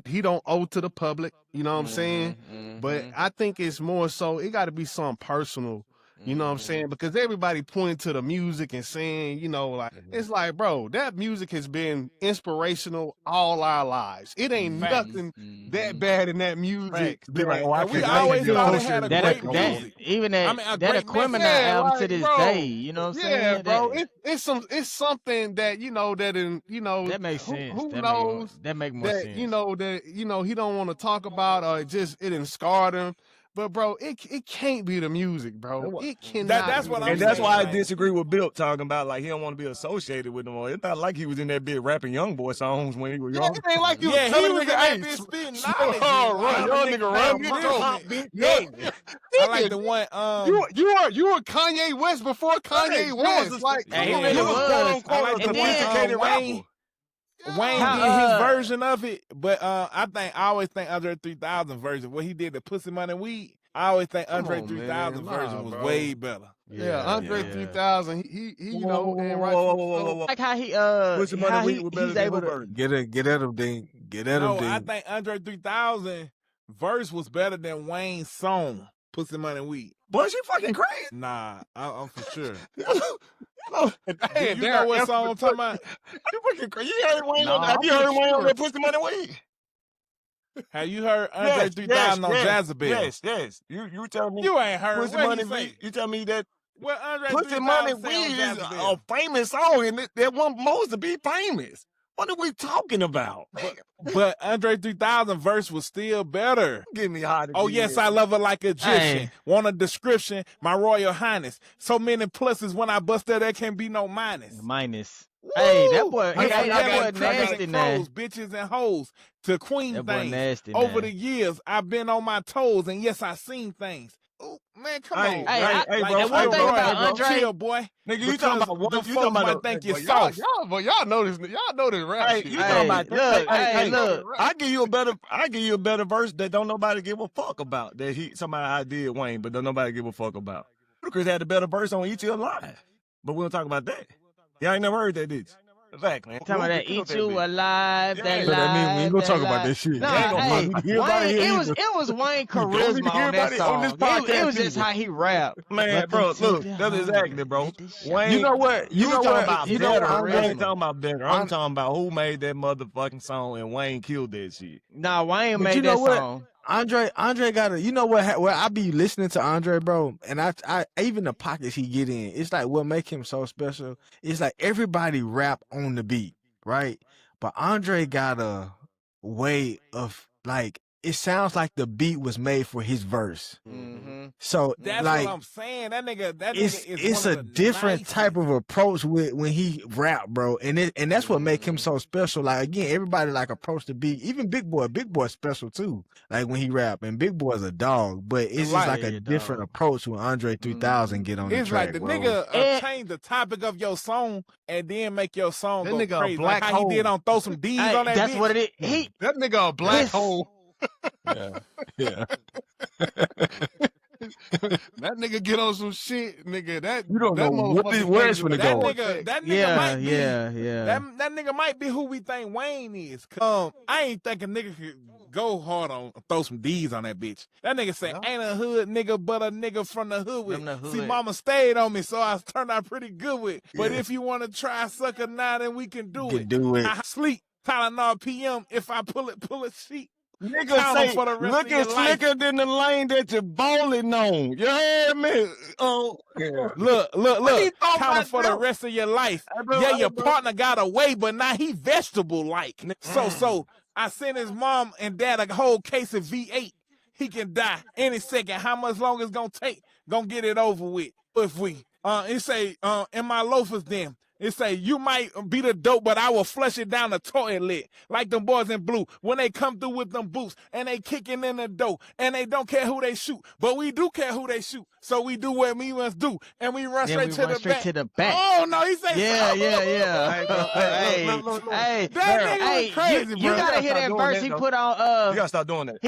he don't owe to the public. You know what I'm saying? But I think it's more so it got to be something personal. You know what I'm saying? Because everybody pointing to the music and saying, you know, like it's like, bro, that music has been inspirational all our lives. It ain't nothing that bad in that music. We always thought it had a great music. Even that Aquemini album to this day, you know what I'm saying? Yeah, bro. It's something that that makes sense. Who knows that make more sense. You know he don't want to talk about or it didn't scar him. But bro, it can't be the music, bro. It cannot. That's what I'm saying. And that's why I disagree with Bill talking about like he don't want to be associated with them. It's not like he was in that big rapping young boy songs when he was young. It ain't like you he was in that bitch spitting knowledge. I like the one. You were Kanye West before Kanye West. Like he really was. I like the one Wayne did his version of it, but I always think Andre 3000 version, what he did the Pussy Money Weed. I always think Andre 3000 version was way better. Yeah, Andre 3000. He you know, and like how he Pussy Money Weed was better he's than able her to version. Get at him, Dean. Get at him, Dean. I think Andre 3000 verse was better than Wayne's song, Pussy Money Weed. Boy, she fucking crazy. Nah, I'm for sure. Hey, you know what song I'm talking about? You fucking crazy. You heard Wayne on that Pussy Money Weed? Have you heard Andre 3000 on Jezebel? Yes. You tell me You ain't heard Pussy what Money he Weed. say? You tell me that Well, Andre Pussy Money 3000 Weed say on is Jezebel. a famous song, and that one supposed to be famous. What are we talking about? But Andre 3000 verse was still better. Give me hot. Oh, yes, I love her like Egyptian. Hey. Want a description, my royal highness. So many pluses when I bust there can't be no minus. Hey, that boy, I that boy nasty now. crows, bitches and hoes to queen That boy things. nasty Over now. the years, I've been on my toes, and yes, I seen things. Oh, man, come on. Hey, Like, bro, one thing about Andre- chill, boy. Nigga, you talking about what? The You talking folks about might think you're y'all, soft. y'all know this. Y'all know this rap Hey, shit. you Hey, talking about? look. I give you a better verse that don't nobody give a fuck about. That somebody did Wayne, but don't nobody give a fuck about. Ludacris had a better verse on Eat You Alive, but we don't talk about that. Y'all ain't never heard that, did you? Exactly. Talking about that Eat You Alive, Yeah. that So that mean we ain't gonna live, talk that about live. this shit. No, Ain't gonna hey, fuck with everybody Wayne, here it was Wayne don't need to charisma hear on that about it on this song. podcast It was just either. how he rapped. Man, bro, Welcome to look, the that's exactly, bro. Let this shit- Wayne, You know what? You talking about You know better. what, I ain't charisma. talking about better. I'm talking about who made that motherfucking song and Wayne killed that shit. Nah, Wayne But made you know that what? song. Andre got a, you know what? Well, I be listening to Andre, bro, and I even the pockets he get in. It's like what make him so special. It's like everybody rap on the beat, right? But Andre got a way of like it sounds like the beat was made for his verse. Mm-hmm. So That's like what I'm saying. That nigga it's is a one of the different nicest. type of approach with when he rap, bro, and that's what make him so special. Like again, everybody like approach the beat. Even Big Boy special too. Like when he rap, and Big Boy's a dog, but it's just like a different approach when Andre 3000 get on the It's track. like the bro. nigga change the topic of your song and then make your song That go nigga a crazy. black Like how hole. he did on Throw Some D's Hey, on that that's bitch. what it is. That nigga a black Yes. hole. Yeah. That nigga get on some shit, nigga. That You don't that know what motherfucker where it's crazy finna with go. That nigga Yeah, might be yeah. that nigga might be who we think Wayne is. I ain't think a nigga could go hard on Throw Some D's on that bitch. That nigga say ain't a hood nigga but a nigga from the hood with. From the hood. See, mama stayed on me, so I turned out pretty good with. But if you want to try sucker now, then we can do it. I sleep Tylenol PM if I pull a sheet. Nigga Count 'em say, for the rest look of your at slicker than the lane that you're bowling on. You heard me? Oh, Look. he thought Count 'em about for the that? rest of your life. bro, Yeah, hey, your bro. partner got away, but now he vegetable like. So I sent his mom and dad a whole case of V8. He can die any second. How much longer it's gonna take? Gonna get it over with. If we it say, in my loafers then. It say, you might be the dope, but I will flush it down the toilet. Like them boys in blue. When they come through with them boots and they kicking in the dough. And they don't care who they shoot. But we do care who they shoot. So we do what we must do. And we run straight to the back. Oh, no, he say yeah. Hey, that nigga crazy, you bro. gotta hear that verse he put on. You gotta stop doing that.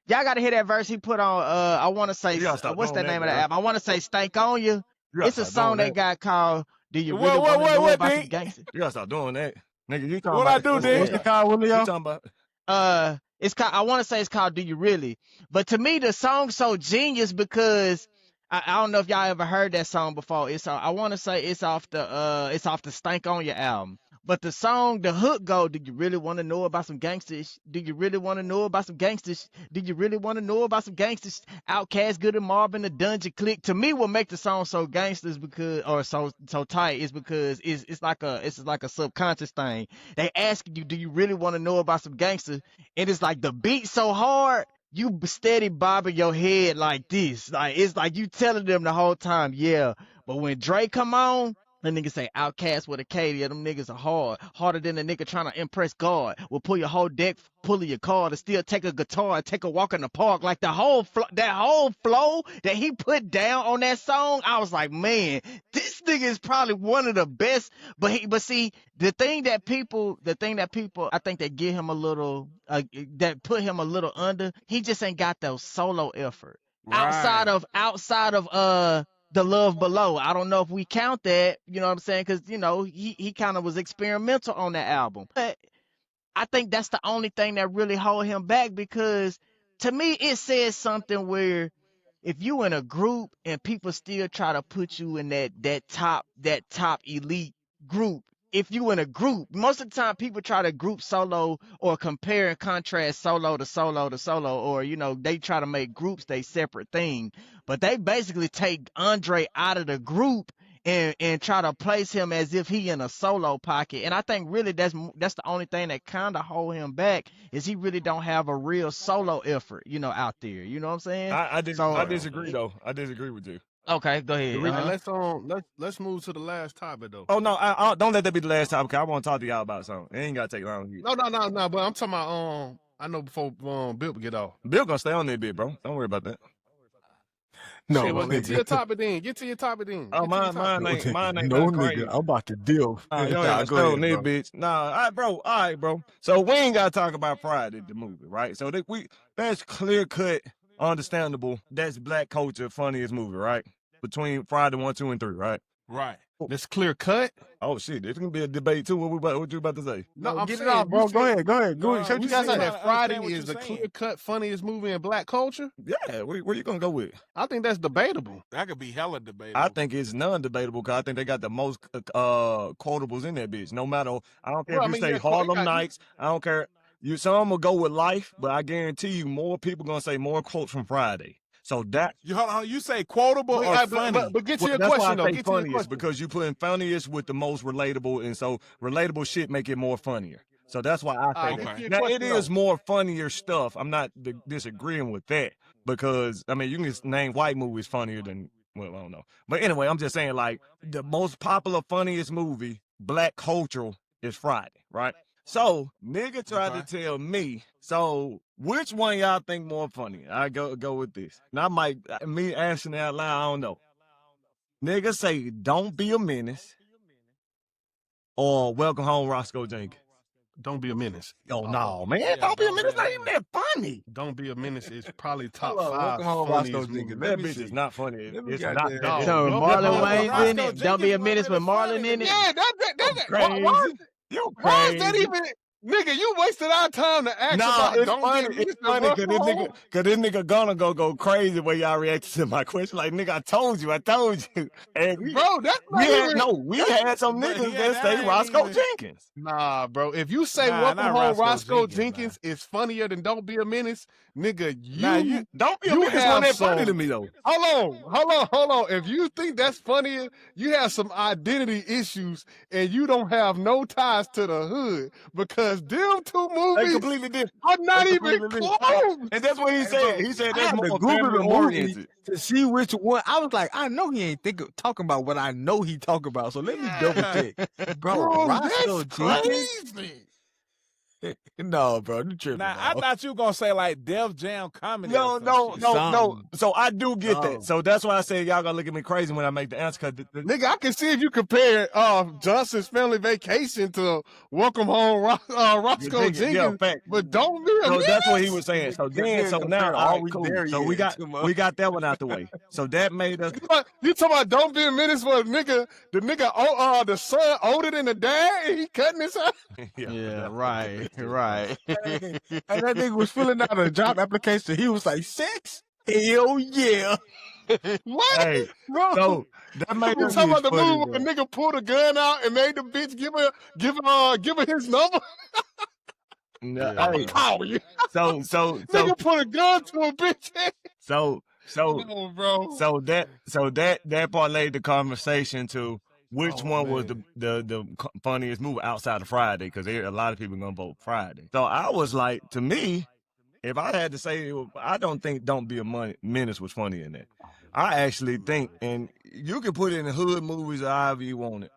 Y'all gotta hear that verse he put on. I want to say, what's the name of the album? I want to say Stank on You. It's a song they got called Do You Really Want to Know About Some Gangsters? You gotta stop doing that. Nigga, you talking what about I do, then? What's the call, Julio? You talking about? It's called, I want to say it's called Do You Really? But to me, the song's so genius because I don't know if y'all ever heard that song before. I want to say it's off the Stank on Your album. But the song, the hook go, do you really want to know about some gangsters? Do you really want to know about some gangsters? Do you really want to know about some gangsters? Outkast, Good and Marvin, the Dungeon Click. To me, what make the song so gangsters so tight is because it's like a subconscious thing. They ask you, do you really want to know about some gangsters? And it's like the beat so hard, you steady bobbing your head like this. Like it's like you telling them the whole time, yeah. But when Dre come on, that nigga say Outkast with a K, yeah, them niggas are harder than a nigga trying to impress God. Will pull your whole deck, pull your car to still take a guitar and take a walk in the park. Like that whole flow that he put down on that song, I was like, man, this nigga is probably one of the best. But see, the thing that people, I think that give him a little, that put him a little under. He just ain't got that solo effort outside of The Love Below. I don't know if we count that, you know what I'm saying? Because, you know, he kind of was experimental on that album. But I think that's the only thing that really hold him back because to me, it says something where if you in a group and people still try to put you in that top elite group, if you in a group, most of the time people try to group solo or compare and contrast solo to solo to solo, or, you know, they try to make groups they separate thing. But they basically take Andre out of the group and try to place him as if he in a solo pocket. And I think really that's the only thing that kind of hold him back is he really don't have a real solo effort, you know, out there. You know what I'm saying? I disagree though. I disagree with you. Okay, go ahead. Let's move to the last topic though. Oh no, I don't let that be the last topic. I want to talk to y'all about something. It ain't gotta take long. No. But I'm talking about I know before Bill get off. Bill gonna stay on that bit, bro. Don't worry about that. No, shit, well, get to your topic then. Get to your topic then. Oh, mine ain't no crazy. nigga. I'm about to deal. You ain't go ahead, bro. Bitch. Nah, all right, bro. So we ain't gotta talk about Friday, the movie, right? So that's clear cut, understandable. That's black culture funniest movie, right? Between Friday 1, 2, and 3, right? Right. This clear cut. Oh shit, there's gonna be a debate too. What you about to say? No, I'm get saying, it off, bro. Go ahead. So you guys say that Friday is the saying. clear cut funniest movie in black culture? Yeah, where you gonna go with? I think that's debatable. That could be hella debatable. I think it's non-debatable because I think they got the most quotables in that bitch. No matter, I don't care if you say Harlem Nights. I don't care. Some will go with Life, but I guarantee you more people gonna say more quotes from Friday. So that you say quotable or funny? But get to your question though. Get to your question because you putting funniest with the most relatable, and so relatable shit make it more funnier. So that's why I say that. Now it is more funnier stuff. I'm not disagreeing with that because I mean you can just name white movies funnier than I don't know. But anyway, I'm just saying like the most popular funniest movie black cultural is Friday, right? So, nigga tried to tell me, so which one y'all think more funny? I go with this. Now, me asking out loud, I don't know. Nigga say, Don't Be a Menace or Welcome Home, Roscoe Jenkins. Don't Be a Menace. Oh, no, man. Yeah, Don't Be a Menace not even that funny. Don't Be a Menace is probably top Welcome 5 Home, funniest Roscoe movies. Jenkins. That bitch is not funny. It's not that. So Marlon Wayne's in it. Don't Be a Menace with Marlon in it. Yeah, that's crazy. Why is that even? Nigga, you wasted our time to ask about it's Don't funny. Be a It's funny because this nigga gonna go crazy when y'all reacted to my question. Like, nigga, I told you. And Bro, that's not we had some niggas that say Roscoe Jenkins. Nah, bro. If you say Welcome Home Roscoe Jenkins is funnier than Don't Be a Menace, nigga, Don't Be a Menace not that funny to me though. Hold on. If you think that's funnier, you have some identity issues and you don't have no ties to the hood because because them two They movies completely different. are not They even completely different. close. And that's what he Hey, said. bro, He said I that's had to more Google family the movie oriented. to see which one. I was like, I know he ain't talking about what I know he talking about. So let me double check. Bro, Bro, Roscoe that's Jenkins? crazy. No, bro, you tripping. Now I dog. thought you were gonna say like Def Jam comedy. No, or some no, shit. no, no. Something. So I do get that. Something. So that's why I said y'all gonna look at me crazy when I make the answer. Cause Nigga, I can see if you compare Johnson's Family Vacation to Welcome Home Roscoe Jenkins, yeah, fact. but don't be a So that's what he menace. was saying. So Nigga, then, so now, compare all Are right, We cool. There So we Yet got that one out the way. So that made us. You talking about don't be a menace for a nigga? The nigga, the son older than the dad, and he cutting his hair. Yeah, right, right. and that nigga was filling out a job application. He was like, sex? Hell yeah. What, Hey, bro? so that made You us. talking about the funny, movie where a nigga pulled a gun out and made the bitch give her his number? Yeah. Hey, Call you. so Nigga put a gun to a bitch. so No, bro. so that part laid the conversation to which Oh, one was man. the funniest movie outside of Friday, because a lot of people gonna vote Friday. So I was like, to me, if I had to say, I don't think Don't Be a Menace was funny in that. I actually think, and you can put it in the hood movies or however you want it,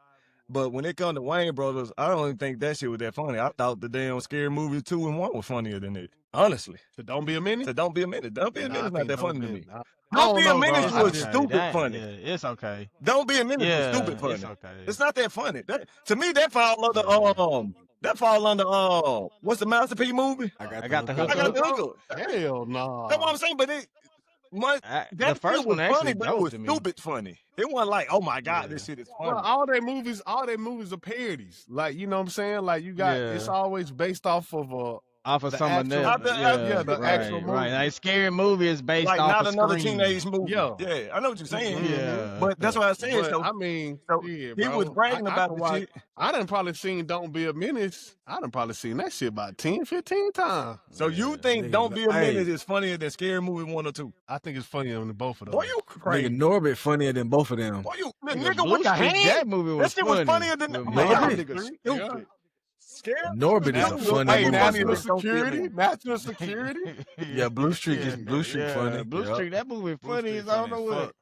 but when it comes to Wayne Brothers, I don't even think that shit was that funny. I thought the damn Scary Movie 2 and 1 was funnier than it. Honestly. So don't be a menace. So Don't Be a Menace. Don't Be a Menace not that funny to me. Don't Don't Be a Menace It's was okay. stupid funny. Yeah, it's okay. Don't Be a Menace was Yeah, stupid funny. it's okay. It's not that funny. To me, that fall under what's the Master P movie? I got the I hook got up. the hook. Hell no. That's what I'm saying. But The that first shit one was actually funny, but it dope was to me. stupid funny. It wasn't like, oh my god, this shit is funny. Well, all their movies are parodies. Like, you know what I'm saying? Like, you got it's Yeah. always based off of Off of the someone actual- else. yeah, the right, actual right. movie. Like Scary Movie is based Like off not of another Scream. teenage movie. Yeah. Yeah, I know what you're saying. Yeah. But that's what I said. But, So I mean, so yeah, he bro. was bragging I about can the watch- shit. I done probably seen Don't Be a Menace. I done probably seen that shit about 10, 15 times. So you think nigga, Don't Be a hey. Menace is funnier than Scary Movie 1 or 2? I think it's funnier than both of those. Boy, you crazy. Nigga, Norbit funnier than both of them. Boy, you Nigga, nigga Blue with the Streak, hand. that movie was That shit was funny. funnier than With man, y'all Norbit. niggas Yeah. stupid. Scary. Norbit is a funny Hey, movie, National bro. Security, National Security. Yeah, Blue Streak is Blue Streak funny. Blue Yup. Streak, that movie Blue funny Streak as I don't funny know as what. fuck.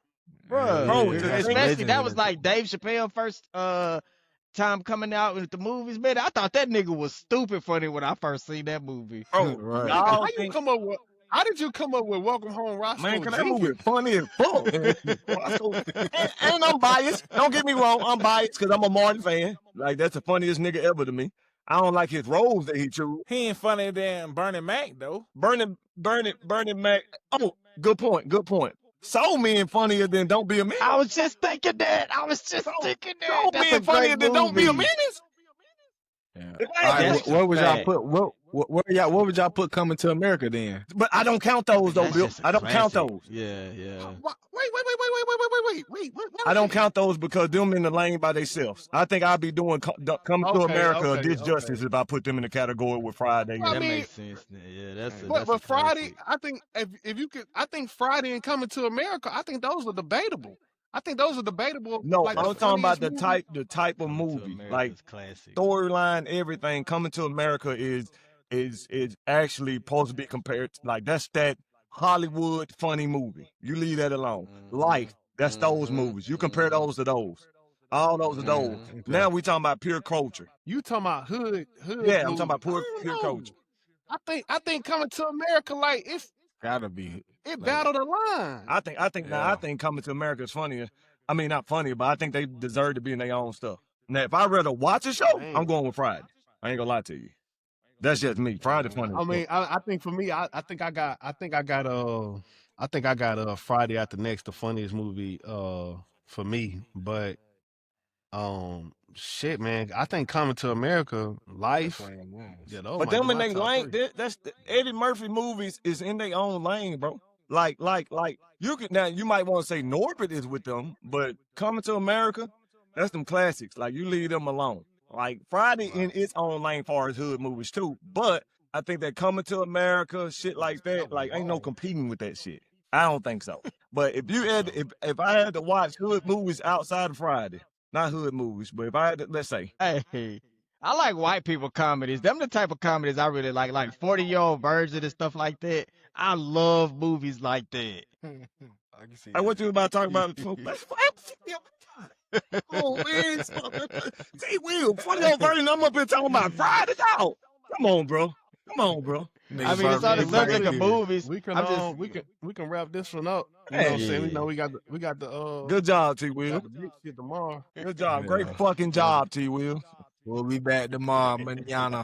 Bro, Bro, especially that was legend. like Dave Chappelle first time coming out with the movies, man. I thought that nigga was stupid funny when I first seen that movie. Bro, Right. y'all How you think, come up with? How did you come up with Welcome Home, Roscoe man, cause that Jenkins? movie funny as fuck. and I'm biased. Don't get me wrong, I'm biased because I'm a Martin fan. Like, that's the funniest nigga ever to me. I don't like his roles that he chose. He ain't funnier than Bernie Mac though. Bernie Mac. Oh, good point. Soul Man funnier than Don't Be a Menace. I was just thinking that. Soul That's Man a funnier great than Don't Be a movie. Menace. Yeah. If All I had right, to- where would y'all fact. put what would y'all put Coming to America then? But I don't count those though, That's Bill. just a I don't count classic. those. Yeah. Wait. I don't count those because them in the lane by themselves. I think I'd be doing Coming to Okay, America okay, a disjustice if I put them in the category with Friday. Well, I That mean, makes sense. Yeah, that's a But Friday, classic. I think if you could, I think Friday and Coming to America, I think those are debatable. I think those are debatable. No, like, I'm the talking about funniest the type of Coming to movie, America like is classic. storyline, everything. Coming to America is actually supposed to be compared to, like, that's that Hollywood funny movie. You leave that alone. Life, that's those movies. You compare those to those. All those are those. Okay. Now we talking about pure culture. You talking about hood? Yeah, I'm movies. talking about I don't pure know. culture. I think Coming to America, like Gotta be. it Like- battled the line. I think Coming to America is funnier. I mean, not funnier, but I think they deserve to be in their own stuff. Now, if I'd rather watch a show, Man. I'm going with Friday. I ain't gonna lie to you. That's just me. Friday's funny. I mean, I think for me, I think I got Friday After Next, the funniest movie for me. But shit, man, I think Coming to America, Life, yeah, those But might them be in my they top lane, three. that's the Eddie Murphy movies is in their own lane, bro. Like you could now you might want to say Norbit is with them, but Coming to America, that's them classics. Like, you leave them alone. Like, Friday in its own lane far as hood movies too. But I think that Coming to America, shit like that, like, ain't no competing with that shit. I don't think so. But if you had if I had to watch hood movies outside of Friday, not hood movies, but if I had to, let's say, Hey, I like white people comedies. Them the type of comedies I really like 40-year-old virgin and stuff like that. I love movies like that. I can see Hey, what that. you about to talk about? Oh, man. T. Will, 40-year-old version. I'm up here talking about Friday, dog. Come on, bro. Come on, bro. I mean, it's on the subject of movies. We can I'm just we can wrap this one up. You know what I'm saying? We Yeah. know we got the Good job, T. Will. got the big shit tomorrow. Good job. Great Yeah. fucking job, T. Will. We'll be back tomorrow, manana.